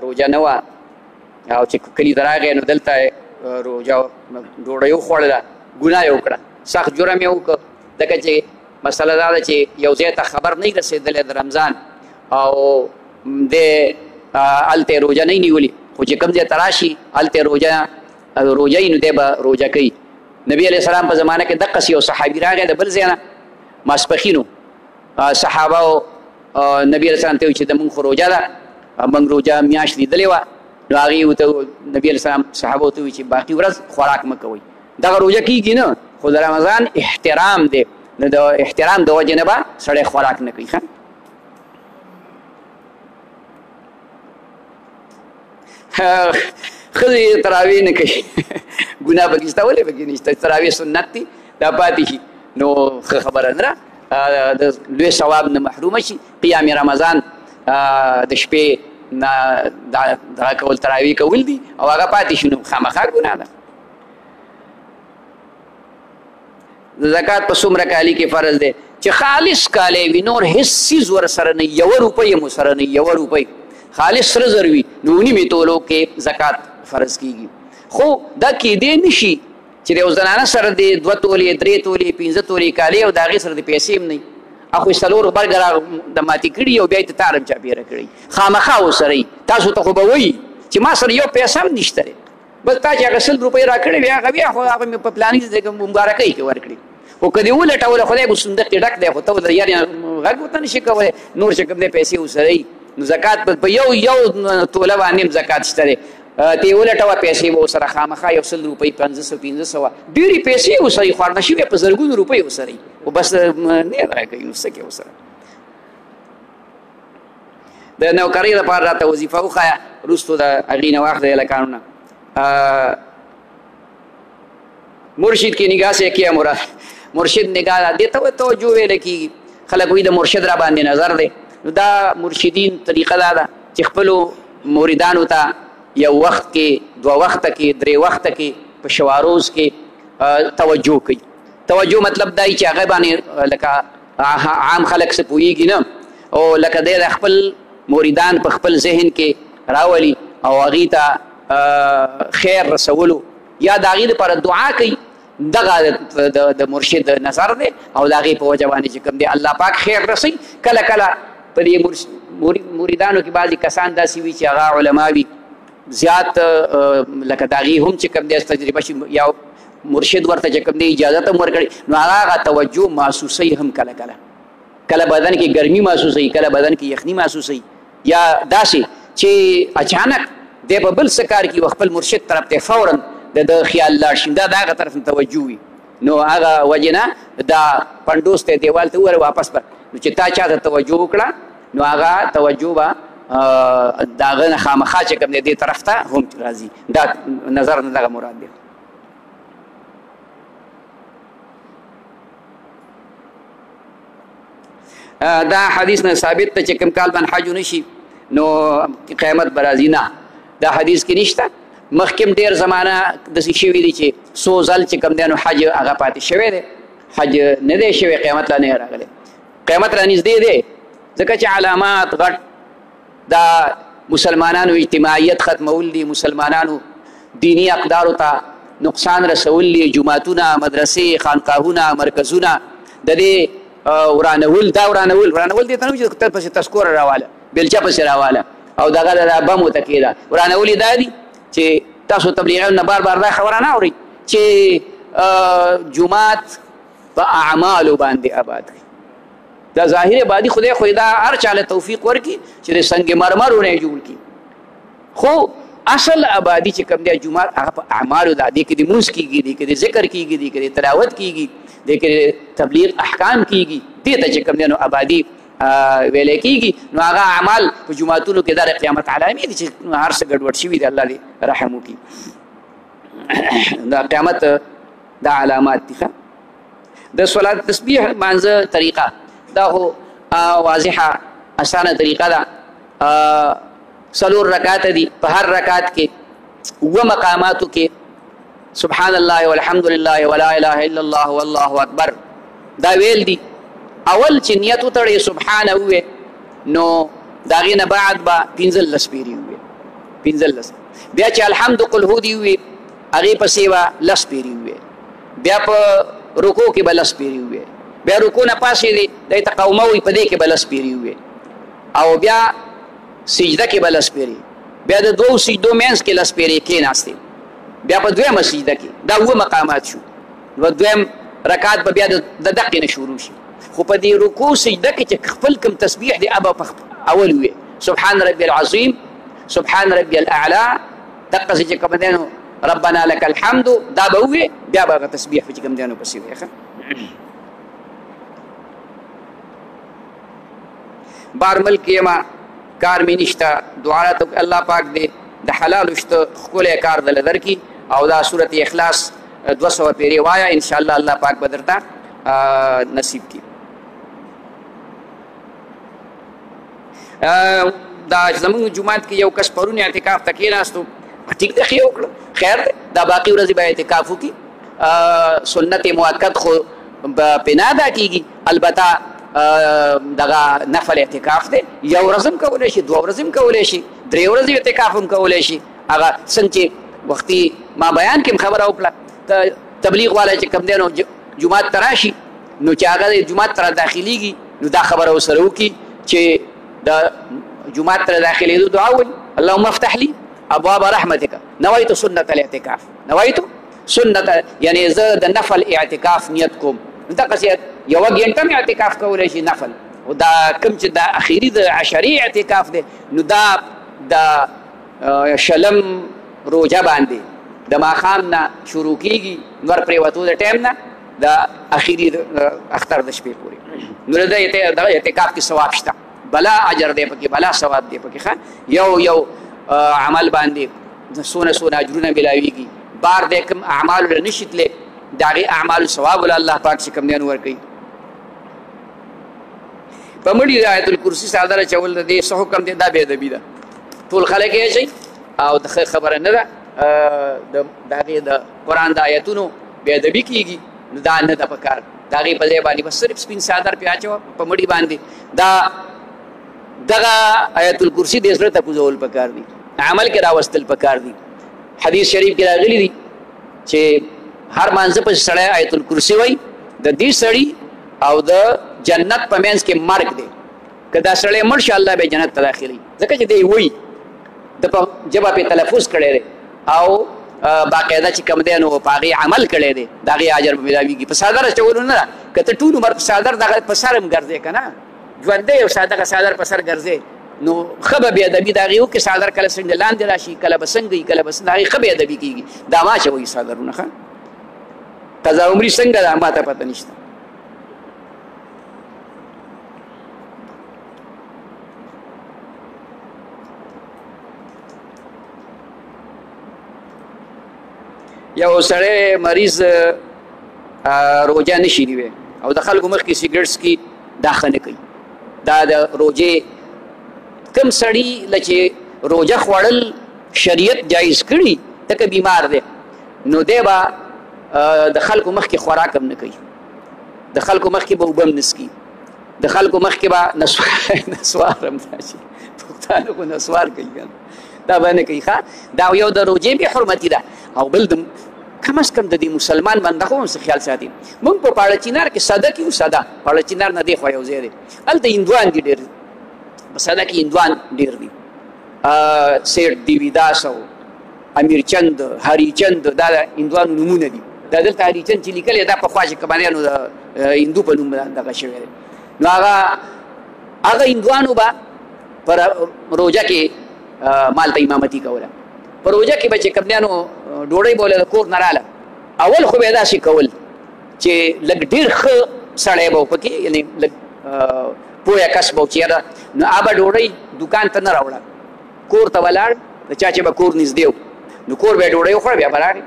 روژه نه وه او چې کلي ته راغی نو دلته روژه ډوډۍ وخوړله ګناه یې وکړه سخت جرم یې وکړه ځکه چې مسله دا ده چې یو ځای ته خبر نه رسېدلی د رمضان او دی هلته یې روژه نه نیولي خو چې کوم ځای ته راشي هلته یې روژه وي نو دی به روژه کوي نبی علیه السلام په زمانه کې دقسې یو صحابي راغی د بل ځای نه ماسپښینو صحابه نبی علیه السلام ته وایي چې د مونږ خو روژه ده مونږ روژه میاشت لیدلې وه نو هغې ورته نبی علیه السلام صحابو ته وایي چې باقي ورځ خوراک مه کوئ دغه روژه کېږي نه خو د رمضان احترام دی نو د احترام د وجې نه به سړی خوراک نه کوي ښځې تراویح نه کوي ګناه پکې شته ولې پکې نشته تراویح سنت دي دا پاتې شي نو ښه خبره نه ده د لوی ثواب نه محرومه شي قیام رمضان د شپې دغه کول تراویح کول دي او هغه پاتې شي نو خامخا ګناه ده زکات په څومره کالي کې فرض دی چې خالص کالی وي نور هېڅ څیز ورسره نه یوه روپۍ هم ورسره نه یوه روپۍ خالص سره زر وي نو نیمې تولو کې زکات فرض کیږي خو دا کیدی نشي چې د یو زنانه سره د 2 تولې 3 تولې 15 تولې کالي او د هغې سره د پیسې هم نه اخو یې 4 برګه د ماتې کړي او بیا یې تار هم چاپېره کړي خامخا ورسره تاسو ته خو به وایي چې ما سره یو پیسه هم نشته دی بس تا چې هغه 100 روپۍ راکړې وې هغه بیا خو هغه مې په پلاني مبارکۍ کې ورکړي خو که دې ولټوله خدای به صندوق کې ډک دی خو ته به یار غږ ورته نشي کولی نور چې کوم دی پیسې ورسره نو زکات په یو توله باندې هم زکات شته دی ته یې ولټوه پیسې به ورسره خامخا 100 روپۍ 500 1500 ډېرې پیسې ورسره خوارنه شوې په زرګونو روپۍ ورسره خو بس نه راکوي نو څه کوې ورسره د نوکرۍ لپاره راته وظیفه وښایه وروستو د هغې نه واخله هلکانو نه مرشد کی نگاہ سے کیا مراد مرشد نگاہ دې ته توجه ویل کېږي خلک وایي د مرشد را باندې نظر دی نو دا مرشدین طریقه دا ده چې خپلو مریدانو ته یو وخت کې 2 وخته کې 3 وخته کې په شواروز کې توجه کوي توجه مطلب دا چې هغه باندې لکه عام خلک څه پوهېږي نه او لکه دی د خپل مریدان په خپل ذهن کې راولي او هغې ته خیر رسولو یا د هغې دپاره دعا کوي دغه د مرشد نظر دی او د هغې په وجه باندې چې کوم دی الله پاک خیر رسوي کله کله په دې مریدانو کې بعضې کسان داسې وي چې هغه علما وي زیات لکه د هغې هم چې کوم دی تجربه شي یا مرشد ورته چې کوم دی اجازت هم ورکړي نو هغه توجه محسوسوي هم کله کله بدن کې ګرمي محسوسوي کله بدن کې یخني محسوسوي یا داسې چې اچانک دی په بل څه کار کې خپل مرشد طرف ته فورا د خیال لاړ شي دا د هغه طرف نه توجه وي نو هغه وجې نه دا پنډوس ته دیوال ته ووایه واپس به نو چې تا چا ته توجه وکړه نو هغه توجه به د هغه نه خامخا چې کوم دی دې طرف ته هم راځي دا نظر نه دغه مراد دی دا حدیث نه ثابت ته چې کوم کال باندې حج ونشي نو قیامت به راځي نه دا حدیث کې نشته مخکې ډېر زمانه داسې شوي دي چې څو ځل چې کوم دی نو حج هغه پاتې شوی دی حج نه دی شوی قیامت لا نه راغلی قیامت را نږدې دی ځکه چې علامات غټ دا مسلمانانو اجتماعیت ختمول دي مسلمانانو دینی اقدارو ته نقصان رسول دي جماعتونه مدرسې خانقاهونه مرکزونه د دې ورانول دا ورانول دې ته نه وي چې پسې تذکوره راواله بیلچه پسې راواله او دغه د بم ورته کېده ورانول یې دا دي چې تاسو تبلیغیانو نه بار دا خبره نه اورئ چې جومات په اعمالو باندې آباد کړي دا ظاهر آبادي خدای خو دا هر چاله توفیق ورکړي چې د سنگ مرمرو نه جوړ کړي خو اصل آبادي چې کوم دی جومات هغه په اعمالو دا دی کې د مونځ کېږي دی کې د ذکر کېږي دی کې د تلاوت کېږي دی کې د تبلیغ احکام کېږي دې ته چې کوم دی نو آبادي ویلې کېږي نو هغه اعمال په جوماتونو کې د قیامت علامې دي چې هر څه ګډوډ شوي دي الله دې رحم وکړي دا قیامت دا علامات دي د صلات تسبیح مانځه طریقه دا خو واضحه اسانه طریقه ده 4 رکعات دي په هر رکعت کې 2 مقاماتو کې سبحان الله والحمد لله ولا اله الا الله والله اکبر دا ویل دي اول چې نیت وتړې سبحانه ووې نو د هغې نه بعد به 15 پیرې ووې 15 بیا چې الحمد قل هو دي ووې هغې پسې به 10 پیرې ووې بیا په رکو کې به 10 پیرې ووې بیا رکو نه پاسې دی دی ته قومه وي په دې کې به 10 پیرې ووې او بیا سجده کې به 10 پیرې بیا د 2 سجدو منځ کې 10 پیرې کېناستې بیا په 2مه سجده کې دا 2 مقامات شو نو 2م رکعت به بیا د دقې نه شروع شي خو په دې رکوع سجده کې چې خپل کوم تسبیح دی ابا اول وې سبحان ربي العظیم سبحان ربي الاعلى دقه چې کوم دی نو ربنا لك الحمد دا به وې بیا به تسبیح چې کوم دی نو پسې وې بار ملک یما کار مې نشته دعا راته الله پاک دې د حلال شته ښکلی کار دله درکړي او دا سورت اخلاص 200 پیرې وایه انشاءالله الله پاک به درته نصیب کړي دا زمونږ جومات کې یو کس پرون اعتکاف ته کېناستو ټیک دی ښې وکړو خیر دی دا باقي ورځې به اعتکاف وکړي سنت مؤکد خو پنا دا کیږي. البته دغه نفل اعتکاف دی، یو ورځ هم کولی شي، دوه ورځې هم کولی شي، درې ورځې اعتکاف هم کولی شي. هغه څنګه چې وختي ما بیان کې هم خبره وکړه، تبلیغ والا چې کوم دی نو جومات ته راشي نو چې هغه جومات ته داخلېږي نو دا خبره ورسره وکړي چې د جومات ته داخلېدو دعا وایي اللهم افتح لي ابواب رحمتك نویت سنت الاعتکاف. نویت سنت یعنی زه د نفل اعتکاف نیت کوم. دغسې یوه ګنټه مې اعتکاف کولی شي نفل، او دا کوم چې دا اخري د عشري اعتکاف دی نو دا د شلم روژه باندې د ماښام نه شروع کېږي نور پرېوتو د ټایم نه د اخري اختر د شپې پورې. نو د دغه اعتکاف کې ثواب شته، بلا اجر دی پکې، بلا ثواب دی پکې. ښه یو عمل باندې څونه اجرونه ملاویږي. بار دی کوم اعمالو له نشي تللی د هغې اعمالو ثواب له الله پاک چې کوم دی نو ورکوي. په مړي د آیت الکرسي څادر اچول د دې څه حکم دی؟ دا بې ادبي ده. ټول خلک یې اچوي او د ښه خبره نه ده. د هغې د قرآن د آیتونو بې ادبي کېږي نو دا نه ده پکار. د هغې په ځای باندې بس صرف سپین څادر پرې اچوه په مړي باندې. دغه آیت الکرسي د زړه ته کوزول پکار دي، عمل کې راوستل پکار دي. حدیث شریف کې راغلي دي چې هر مانځه پسې سړی آیت الکرسي وایي د دې سړي او د جنت په منځ کې مرګ دی. که دا سړی مړ شي الله به جنت ته داخلوي، ځکه چې دی وایي د په ژبه پې تلفظ کړی دی او باقاعده چې کوم دی نو په هغې عمل کړی دی، د هغې اجر به ملاویږي. په څادر اچولو نه ده. که ته ټول عمر په څادر دغه په سر هم ګرځې که نه ژوندی یو دغه څادر په سر ګرځې نو ښه به بې ادبي د هغې وکړې. څادر کله څنګه لاندې راشي، کله به څنګه وي، کله به د هغې ښه بې ادبي کېږي. دا ما اچوئ څادرونه. ښه قضا عمري څنګه ده ما ته پته نشته. یو سړی مریض روژه نشي نیوی او د خلکو مخکې سیګرټ څکي، دا ښه نه کوي. دا د روژې کوم سړي له چې روژه خوړل شریعت جایز کړي ته بیمار دی نو دی به د خلکو مخکې خوراک هم نه کوي، د خلکو مخکې به اوبه هم نه څکي، د خلکو مخکې به نسوار هم راشي. پښتانه خو نسوار کوي که دا به نه کوي. ښه دا یو د روژې بې حرمتي ده. او بل د کم از کم د دې مسلمان بنده خو هم څه خیال ساتي. موږ په پاړه چینار کې سده کې یو سده پاړه چینار نه دی خو یو ځای دی هلته هندوان دي ډېر، په سده کې هندوان ډېر دي. سیټ دیویداس او امیرچند هریچند دا د هندوانو نومونه دي. دا دلته هریچند چې لیکلی دا پخوا چې کمانیانو د هندو په نوم دغه شوی دی. نو هغه هندوانو به پر روژه کې مالته امامتي کوله. په روژه کې به چې کمانیانو ډوډۍ به له کور نه راله اول خو به یې داسې کول چې لږ ډېر ښه سړی به و پکې، یعنې لږ پوهه کس به و چې یاره نو هغه ډوډۍ دوکان ته نه راوړه، کور ته ولاړ د چا چې به کور نږدې و نو کور به یې ډوډۍ وخوړه بیا به راغې.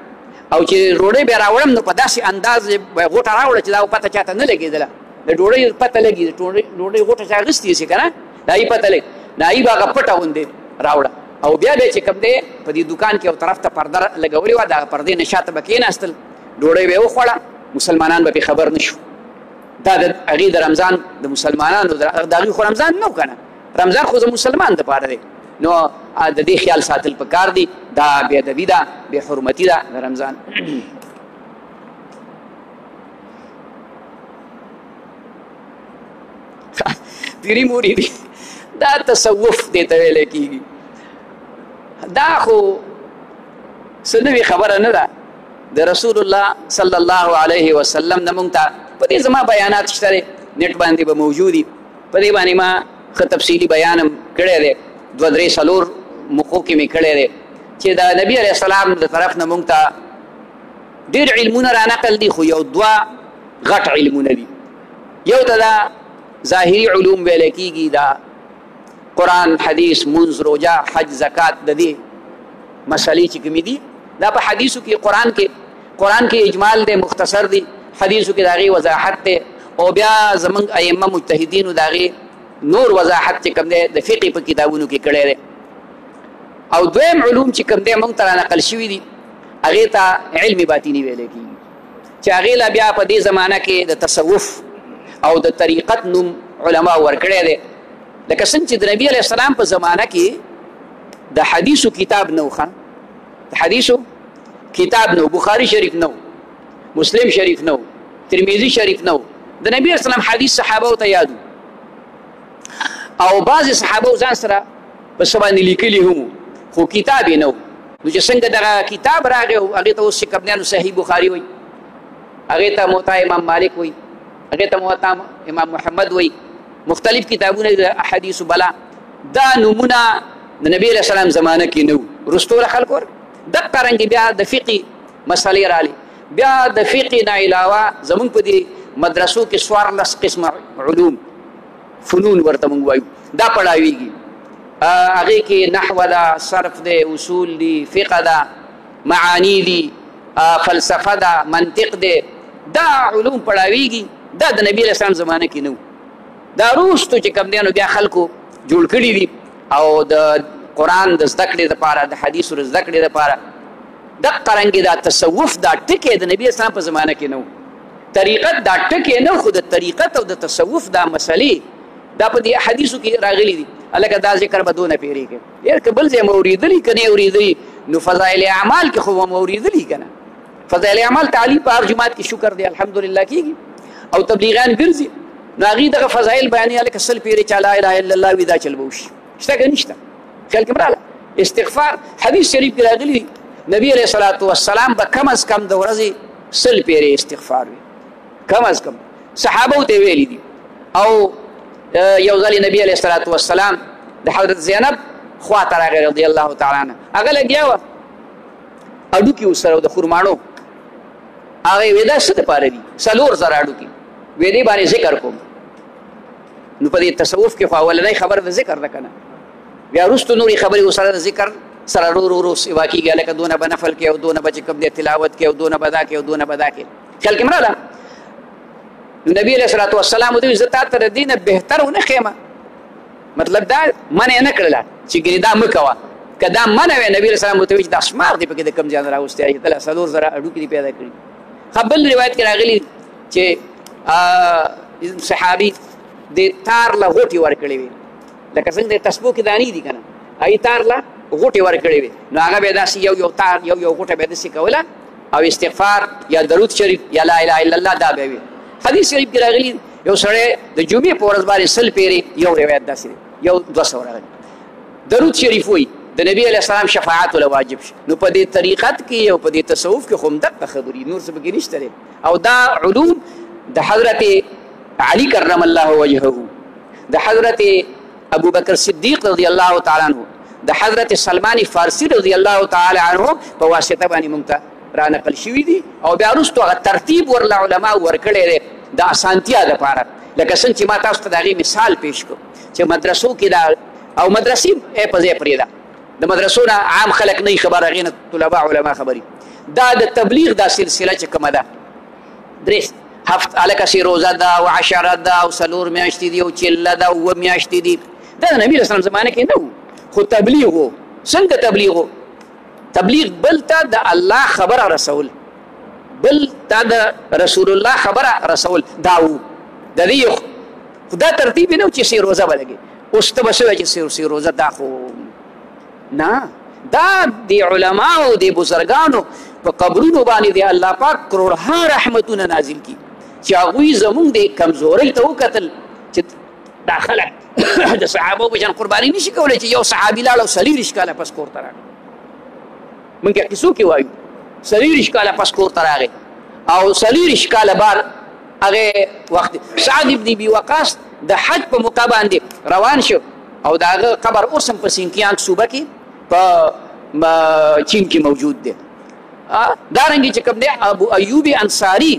او چې ډوډۍ بیا راوړم نو په داسې انداز به یې غوټه راوړه چې دا پته چاته نه لګېدله. د ډوډۍ پته لګي، د ډوډۍ غوټه چې اخیستې شي که نه د هغې پته لګي، د هغې به هغه پټه غوندې راوړه. او بیا به چې کوم دی په دې دوکان کې یو طرف ته پرده لګولې وه، د پردې نه شاته به کېناستل، ډوډۍ به یې وخوړه، مسلمانان به پرې خبر نه شو. دا د هغې د رمضان د مسلمانانو د هغې خو رمضان نه و که نه، رمضان خو د مسلمان دپاره دی. نو د دې خیال ساتل پکار دي. دا بې ادبي ده، بې حرمتي ده د رمضان. پیري موري دي دا تصوف دې ته ویلی کېږي. دا خو څه نوې خبره نه ده. د رسول الله صلی الله علیه وسلم نه مونږ ته په دې زما بیانات شته دی، نیټ باندې به موجود دي. په دې باندې ما ښه تفصیلي بیان هم کړی دی، 2-3 موقعو کې مې کړی دی چې د نبي علیه السلام د طرف نه مونږ ته ډېر علمونه رانقل دي، خو یو 2 غټ علمونه دي. یو ته دا ظاهري علوم ویلی کېږي، دا قرآن، حدیث، منځ، روژه، حج، زکات، د دې مسلې چې کومې دي دا په حدیثو کې قرآن کې اجمال دی، مختصر دی، حدیثو کې د هغې وضاحت دی، او بیا زموږ ائمه مجتهدینو د هغې نور وضاحت چې کوم دی د فقې په کتابونو کې کړی دی. او دویم علوم چې کوم دی موږ ته رانقل شوي دي هغې ته علم باطني ویلی کېږي، چې هغې لا بیا په دې زمانه کې د تصوف او د طریقت نوم علما ورکړی دی لکه څنګه چې د نبي علیه السلام په زمانه کې د حدیثو کتاب نه و د حدیثو کتاب نه و بخاري شریف نه و مسلم شریف نه و ترمذي شریف نه و د نبي علیه السلام حدیث صحابو ته یاد او بعضې صحابو ځان سره په څه باندې لیکلي هم خو کتاب یې نه و نو چې څنګه دغه کتاب راغی او هغې ته اوس چې کوم صحیح بخاري وایي هغې ته موطا امام مالک وایي هغې ته موطا امام محمد وایي مختلف کتابونه د احادیثو بلا دا نومونه د نبی علیه السلام زمانه کې نه وو وروستو له خلکو دقه رنګې بیا د فقې مسلې رالې بیا د فقې نه علاوه زموږ په دې مدرسو کې 14 قسمه علوم فنون ورته موږ وایو دا پړاویږي هغې کې نحو ده صرف دی اصول دي فقه ده معانی دي فلسفه ده منطق دی دا علوم پړاویږي دا د نبی علیه السلام زمانه کې نه وو دا وروستو چې کوم دی نو بیا خلکو جوړ کړي دي او د قرآن د زده کړې دپاره د حدیثو د زده کړې دپاره دقه رنګې دا تصوف دا ټکې د نبي اسلام په زمانه کې نه و طریقت دا ټکې نه خو د طریقت او د تصوف دا مسلې دا په دې حدیثو کې راغلي دي هلکه دا ذکر به دونه پېرېږي یار که بل ځای مو اورېدلي که نه اورېدلي نو فضایل اعمال کې خو مو اورېدلي که نه فضایل اعمال تعلیم په هر جومات کې شکر دی الحمدلله کېږي او تبلیغیان ګرځي نو هغې دغه فضایل بیانوي هلکه 100 پېرې چا لا اله الا الله وي دا چل به وشي شته که نشته خیال کې مراله استغفار حدیث شریف کې راغلي نبی علیه الصلاة والسلام به کم از کم د ورځې 100 پېرې استغفار وي کم از کم صحابو ته ویلي دي او یو ځل نبی علیه الصلاة والسلام د حضرت زینب خوا ته راغی رضی الله تعالی عنها هغه لګیا وه اډوکي ورسره د خرماڼو هغې وی دا څه دپاره دي 4,000 اډوکي وی دې باندې ذکر کوم نو په دې تصوف کې خو اولنۍ خبره د ذکر ده که نه بیا وروستو نورې خبرې ورسره د ذکر سره ورو ورو سوا کېږي هلکه دونه به نفل کې او دونه به چې کوم دی تلاوت کې او دونه به دا کې او دونه به دا کې خیال کې مراله نو نبي علیه الصلاة والسلام ورته وایي زه تا ته د دې نه بهتر ونه ښیم مطلب دا منع نه کړله چې ګنې دا مه کوه که دا منع وی نبي علیه السلام ورته وایي چې دا شمار دی پکې د کوم ځای نه راوستی دله 4,000 اډوکي دي پیدا کړي ښه بل روایت کې راغلي چې صحابي د تار له غوټې ورکړې وي لکه څنګه د تسبو کې دانې دي که نه هغې تار له غوټې ورکړې وي نو هغه به یې داسې یو تار یو غوټه به یې داسې کوله او استغفار یا درود شریف یا لا اله الا الله دا به وي حدیث شریف کې راغلي یو سړی د جمعې په ورځ باندې 100 پېرې یو روایت داسې دی یو 200 راغلي درود شریف وایي د نبی علیه السلام شفاعت له واجب شي نو په دې طریقت کې او په دې تصوف کې خو همدغه خبرې نور څه پکې نشته دی او دا علوم د حضرت علی کرم الله وجهه د حضرت ابو بکر صدیق رضی الله تعالی عنه د حضرت سلمان فارسی رضی الله تعالی عنه په واسطه باندې مونږ ته را نقل شوي دي او بیا وروستو هغه ترتیب ورله علما ورکړی دی د اسانتیا دپاره لکه څنګه چې ما تاسو ته د هغې مثال پیش کړو چې مدرسو کې دا او مدرسې په ځای پرېږده د مدرسو نه عام خلک نه خبر هغې نه طلبا علما خبري دا د تبلیغ دا سلسله چې کومه ده درې هلکه سي روزه ده او 10 ده او 4 میاشتې دي او 40 ده او 9 میاشتې دي دا د نبي اسلام زمانه کې نه و خو تبلیغ و څنګه تبلیغ و تبلیغ بل ته د الله خبره رسول بل ته د رسول الله خبره رسول دا و د دې خو دا ترتیب نه و چې سي روزه به لګي اوس ته به څه وایي چې سي روزه دا خو نه دا د علماو د بزرګانو په قبرونو باندې د الله پاک کروڑها رحمتونه نازل کی چې هغوی زمونږ د کمزورۍ ته وکتل چې دا خلک د صحابو په شان قرباني نشي کولی چې یو صحابي لاړ او 40 کاله پس کور ته راغی موږ کیسو کې وایو 40 کاله پس کور ته راغی او 40 کاله بعد هغه وخت سعد ابن ابي وقاص د حج په موقع باندې روان شو او دا هغه قبر اوس هم په سینکیانګ صوبه کې په چین کې موجود دی دارنګې چې کوم دی ابو ایوب انصاري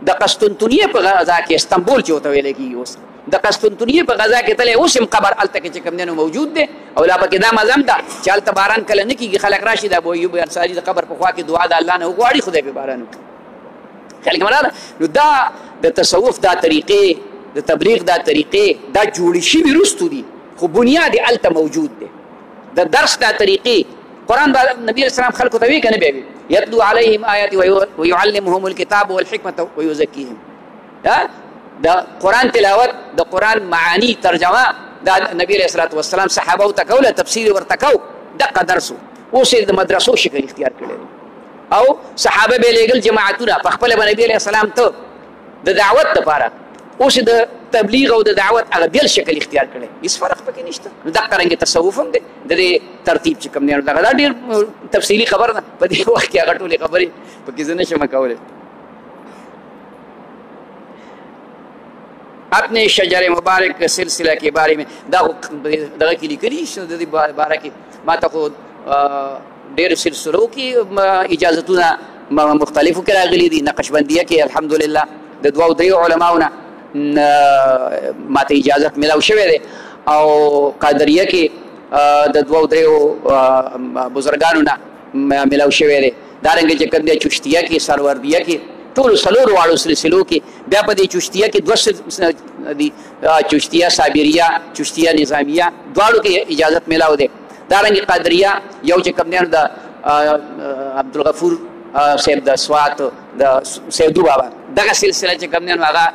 د قسطنطنیه په غزا کې استنبول چې ورته ویلی کېږي اوس د قسطنطنیه په غزا کې تللی اوس هم قبر هلته کې چې کوم دی نو موجود دی او لا پکې دا مزه هم ده چې هلته باران کله نه کېږي خلک راشي د ابو ایوب انصاري د قبر په خوا کې دعا د الله نه وغواړي خدای پې باران وکړي خیال کې مراله نو دا د تصوف دا طریقې د تبلیغ دا طریقې دا جوړې شوي وروستو دي خو بنیاد یې هلته موجود دی د درس دا طریقې قرآن به نبي علیه السلام خلکو ته وی که نه بیا وي یتلو علیهم آیات ویعلمهم الکتاب والحکمة ویزکیهم. د قرآن تلاوت، د قرآن معانی ترجمه دا نبی علیہ الصلوۃ والسلام صحابه ته کوله، تفسیر ورته کو، دغه درس اوس د مدرسو شکل اختیار کړی او صحابه به لېږل جماعتونه په خپل نبی علیہ السلام ته د دعوت لپاره، اوس د تبلیغ او د دعوت هغه بیل شکل اختیار کړی، هیڅ فرق پکې نشته. نو دغه رنګ تصوف هم دی، د دې ترتیب چې کوم دی دغه دا ډېر تفصیلي خبر ده په دې وخت کې هغه ټولې خبرې پکې زه نشم کولی. اپنے شجر مبارک سلسلہ کے بارے میں دغه کې لیکلي د دې باره کې ما ته خو ډېر سلسلو کې اجازتونه مختلفو کې راغلي دي. نقشبندیه کې الحمدلله د دوو دریو علماونه ما ته اجازت ملاو شوی دی او قادریه کې د دوو دریو بزرګانو نه ملاو شوی دی. دارنګه چې کوم دی چشتیه کې، سروردیه کې، ټول څلور واړو سلسلو کې بیا په دې چشتیه کې دوه دي، چشتیه صابریه، چشتیه نظامیه، دواړو کې اجازت ملاو دی. دارنګه قادریه یو چې کوم دی د عبدالغفور صاحب د سوات د سیدو بابا دغه سلسله چې کوم دی نو هغه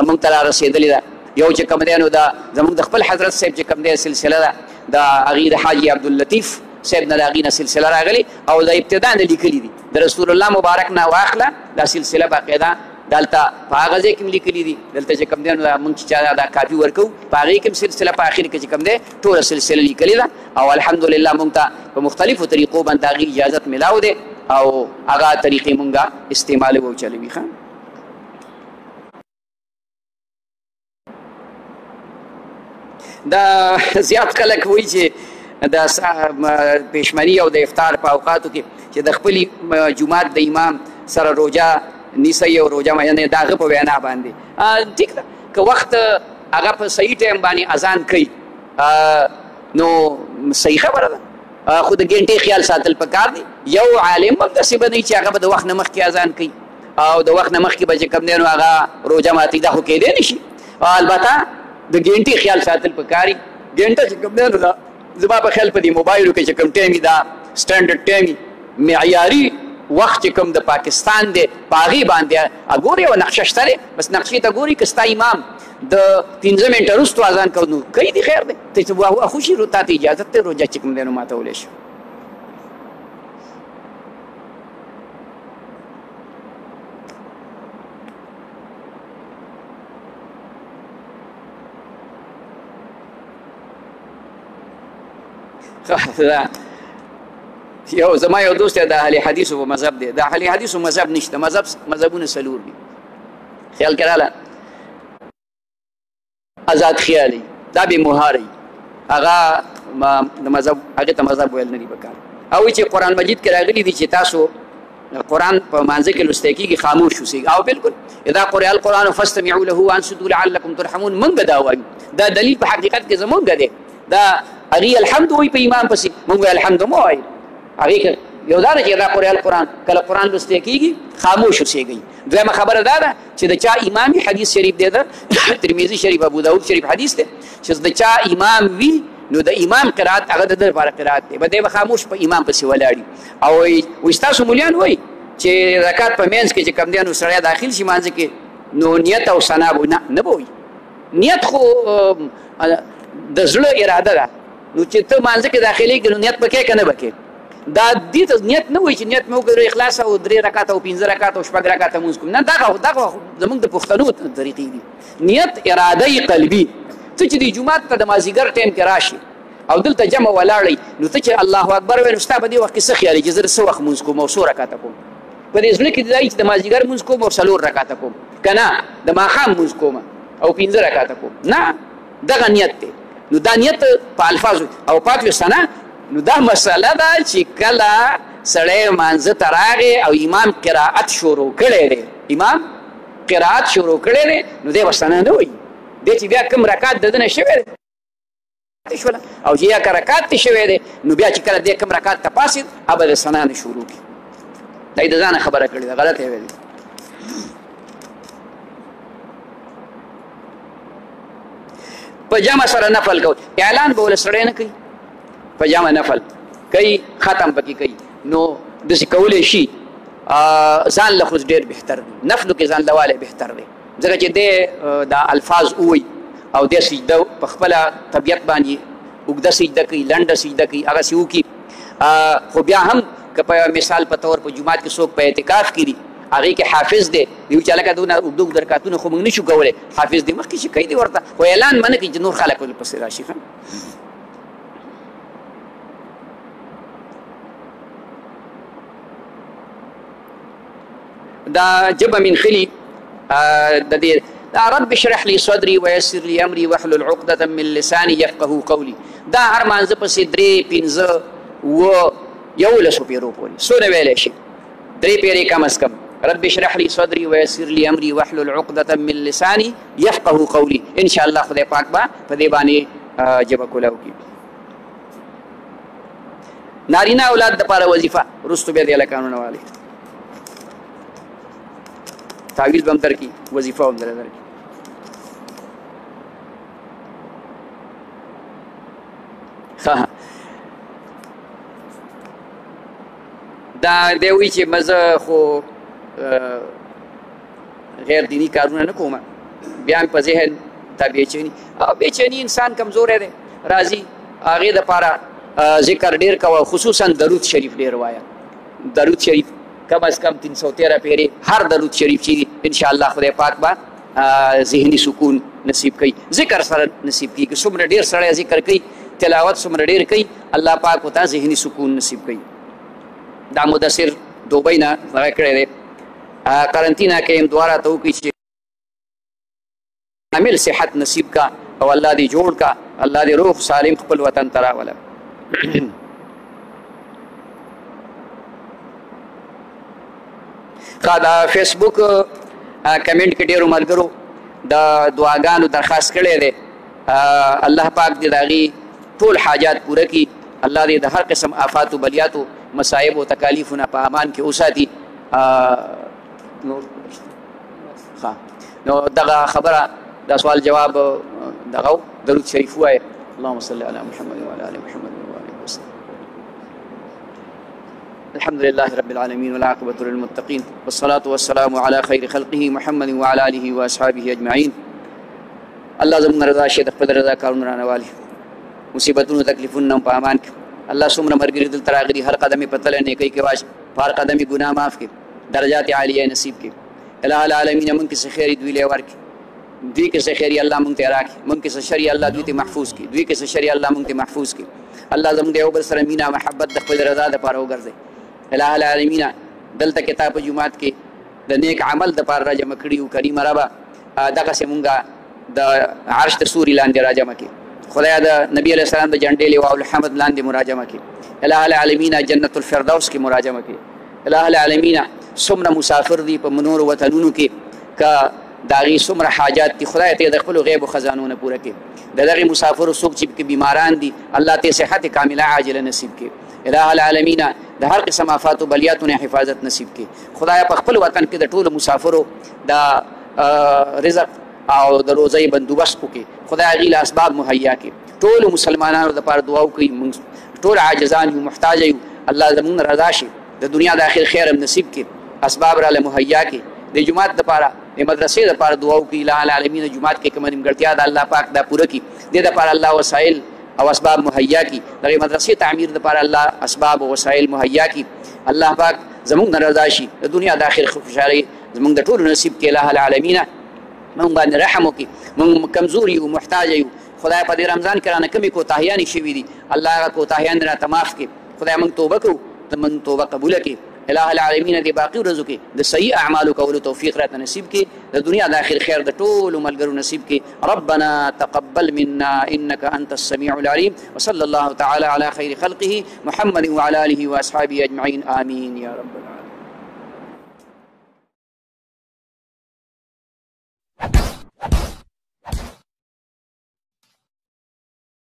موږ ته رارسېدلې ده. یو چې کوم دی نو دا زموږ د خپل حضرت صاحب چې کوم دی سلسله ده د هغې د حاجي عبداللطیف صاحب نه د هغې نه سلسله راغلي او د ابتدا نه لیکلي دي. د رسول الله مبارک نه واخله دا سلسله باقاعده دلته په هغه ځای کې هم لیکلي دي. دلته چې کوم دی نو موږ چې چا دا کاپي ورکوو په هغې کې هم سلسله په اخر کې چې کوم دی ټوله سلسله لیکلې ده او الحمدلله موږ ته په مختلفو طریقو باندې د هغې اجازت ملاو دی او هغه طریقې موږ استعمالوو او چلوي. ښه دا زیات خلک وایي چې د پېشمني او د افطار په اوقاتو کې چې د خپلې جومات د امام سره روژه نیسئ او روژه یعنې د هغه په وینا باندې ټیک ده که وخت هغه په صحیح ټایم باندې اذان کوي نو صحیح خبره ده، خو د ګنټې خیال ساتل پکار دي. یو عالم هم داسې به نه وي چې هغه به د وخت نه مخکې اذان کوي او د وخت نه مخکې به چې کوم دی نو هغه روژه ماتي، دا خو کیدی نه شي. البته د ګنټې خیال ساتل پکار دي. ګنټه چې کوم دی نو دا زما په خیال په دې موبایلو کې چې کوم ټایم وي دا سټنډرډ ټایم وي، معیاري وخت چې کوم د پاکستان دی په هغې باندې ګورې یوه نقشه شته دی، بس نقشې ته ګوري که ستا امام د 15 منټه وروستو اذان کوي نو کوي دي خیر دی، ته خوشي تا ته اجازت دی روژه چې کوم دی نو ماتولی شي. یو زما یو دوست د اهل حدیثو په مذهب دی، د اهل حدیثو مذهب نشته، مذهبونه څلور دي. خیال کراله آزاد خیالي دا بې مهاري هغه د مذهب هغې ته مذهب ویل نه دي پکار. او چې قرآن مجید کې راغلي دي چې تاسو قرآن په مانځه کې لوستی کېږي خاموش اوسئ او بالکل اذا قرئ القرآن فاستمعوا له وانصتوا لعلکم ترحمون. موږ دا وایو، دا دلیل په حقیقت کې زمونږ دی. دا هغې الحمد وایي په ایمان پسې، موږ وایو الحمد مه وایو. هغې کې یو دا ده چې اذا قرئ القرآن کله قرآن لوستی کېږي خاموش اوسېږئ. دویمه خبره دا ده چې د چا امام حدیث شریف دی، د ترمذي شریف، ابو داود شریف حدیث دی چې د چا امام وي نو د امام قرات هغه د ده لپاره قرات دی، به دی به خاموش په امام پسې ولاړي. او وایي ستاسو مولیان وایي چې رکعت په منځ کې چې کوم دی نو سړی داخل شي مانځه کې نو نیت او ثنا به نه به وایي. نیت خو د زړه اراده ده، نو چې ته مانځه کې داخلېږي نو نیت به کې که نه به کې. دا دې ته نیت نه وایي چې نیت مې وکړو اخلاص او 3 رکعته او 15 رکعته او 6 رکعته مونځ کوم، نه دغه زموږ د پښتنو طریقې دي. نیت اراده قلبي. ته چې د جومات ته د مازدیګر ټایم کې راشي او دلته جمع ولاړئ نو ته چې الله اکبر وایې نو ستا په دې وخت کې څه خیال چې زه څه وخت مونځ کوم او څو رکعته کوم. په دې زړه کې دی چې د مازدیګر مونځ کوم او 4 رکعته کوم، که نه د ماښام مونځ کوم او 15 رکعته کوم. نه، دغه نیت دی. نو دا نیت په الفاظو او پاتې ثنا نو دا مسله ده چې کله سړی مانځه ته راغی او امام قرائت شروع کړی دی، امام قرائت شروع کړی دی نو دی به ثنا نه وایي. دی چې بیا کوم رکعت د ده نه شوی دی شوله او چې یا که رکعت ته شوی دی نو بیا چې کله دی کوم رکعت ته پاسېد هغه به د ثنا نه شروع کړي. دا یې د ځانه خبره کړې ده، غلط یې ویلې. په جمع سره نفل کول، اعلان به ول سړی نه کوي، په جمع نفل کوي، ختم پکې کوي. نو داسې کولی شي ځان له خو ډېر بهتر دی نفلو کې ځان لوالی بهتر دی ځکه چې دی دا الفاظ ووایي او دی سجده په خپله طبیعت باندې اوږده سجده کوي لنډه سجده کوي هغسې وکړي خو بیا هم که په مثال په طور په جومات کې څوک په اعتکاف کې دي هغې کې حافظ دی یو چې هلکه دونه اوږده اوږده رکعتونه خو موږ نشو کولی حافظ دی مخکې چې کوي دی ورته خو اعلان به نه کوي چې نور خلک ورپسې راشي دا جبه من خلي د دې رب اشرح لي صدري ويسر لي امري واحلل عقدة من لساني يفقهوا قولي دا هر مانځه پسې 3 5 و 11 پیرو پورې څونه ویلی شي 3 پیرې کم از کم رب اشرح لي صدري ويسر لي امري واحلل عقدة من لساني يفقهوا قولي ان شاء الله خدای پاک با په دې باندې جبه کولاو کی نارینه اولاد د پاره وظیفه رستو به دې لکانونه والی تعویل بم در کی وظیفه هم در کی دا دی وی چې مزه خو غیر دینی کارونه نه کوم بیا په ذهن دا بېچیني او بېچیني انسان کمزوری دی راځي هغې دپاره ذکر ډېر کوه خصوصا درود شریف ډېر وایه درود شریف کم از کم 313 پیرې هر درود شریف چې انشاءالله خدای پاک به ذهني سکون نصیب کوي ذکر سره نصیب کېږي څومره ډېر سړی ذکر کوي تلاوت څومره ډېر کوي الله پاک ورته ذهني سکون نصیب کوي دا مدثر دوبۍ نه هغه کړی دی قرنطینه کې هم دعا راته وکړي چې کامل صحت نصیب کا او الله دې جوړ کا الله دې روح سالم خپل وطن ته راوله دا فیسبوک کمنټ کې ډېرو ملګرو د دعاګانو درخواست کړی دی الله پاک دې د هغې ټول حاجات پوره کړي الله دې د هر قسم آفاتو بلیاتو مصائب و تکالیفونه په امان کې وساتي نو دغه خبره دا سوال جواب دغه درود شریف وایه اللهم صل علی محمد وعلى ال محمد وآله وسلم الحمد لله رب العالمين والعاقبة للمتقين والصلاة والسلام على خير خلقه محمد وعلى آله وأصحابه أجمعين الله زموږ رضا شه د خپل رضا کارونه رانوالي مصیبتونو تکلیفونو په امان کې الله څومره مرګري دلته راغلي هر قدم یې په تله نیکۍ کې واچ په هر قدم یې ګناه معاف کړي درجات عالیه نصیب کړي الہ العالمین موږ کې څه خیر دوی له ورکړي دوی کې څه خیر الله موږ ته راکړي موږ کې څه شر الله دوی ته محفوظ کړي دوی کې څه شر الله موږ ته محفوظ کړي الله زموږ د یو بل سره مینا محبت د خپل رضا لپاره وګرځي الہ العالمین دلته کتاب جمعات کې د نیک عمل د پاره راجمع کړي او کریم ربا دغه سیمونګه د عرش د سوري لاندې راجمع کړي خدای د نبی علیہ السلام د جنډې لواء الحمد لاندې مراجمه کړي الہ العالمین جنت الفردوس کې مراجمه کړي الہ العالمین څومره مسافر دي په منور وطنونو کې که د هغې څومره حاجات دي خدای ته د خپلو غیب و خزانو نه پوره کړي د دغې مسافرو څوک چې بیماران دي الله ته صحت کامله عاجله نصیب کړي الہ العالمین د هر قسم آفات و بلیاتو نه حفاظت نصیب کړي خدای په خپل وطن کې د ټولو مسافرو د رزق او د روزۍ بندوبست وکړي خدای هغې له اسباب مهیا کړي ټولو مسلمانانو دپاره دعا وکړي موږ ټول عاجزان یو محتاج یو الله زموږ رضا شي د دنیا د آخر خیر هم نصیب کړي اسباب راله مهیا کړي د جومات دپاره د مدرسې دپاره دعا وکړي الہ العالمین جومات کې کومه نیمګړتیا ده الله پاک دا پوره کړي دې دپاره الله وسایل او اسباب مهیا کړي دغې مدرسې تعمیر دپاره الله اسباب او وسایل مهیا کړي الله پاک زموږ نه رضا شي د دنیا د آخر خوشحالۍ زموږ د ټولو نصیب کړي الہ العالمین موږ باندې رحم وکړي موږ کمزور یو محتاج یو خدای په دې رمضان کې رانه کمې کوتاهیانې شوي دي الله هغه کوتاهیان راته معاف کړي خدای موږ توبه کوو ته موږ توبه قبوله کړي الہ العالمین دې باقي ورځو کې د صحیح اعمالو کولو توفیق راته نصیب کړي د دنیا د آخر خیر د ټولو ملګرو نصیب کړي ربنا تقبل منا انك انت السميع العليم وصلى الله تعالى على خير خلقه محمد وعلى اله واصحابه اجمعين آمين يا رب العالمين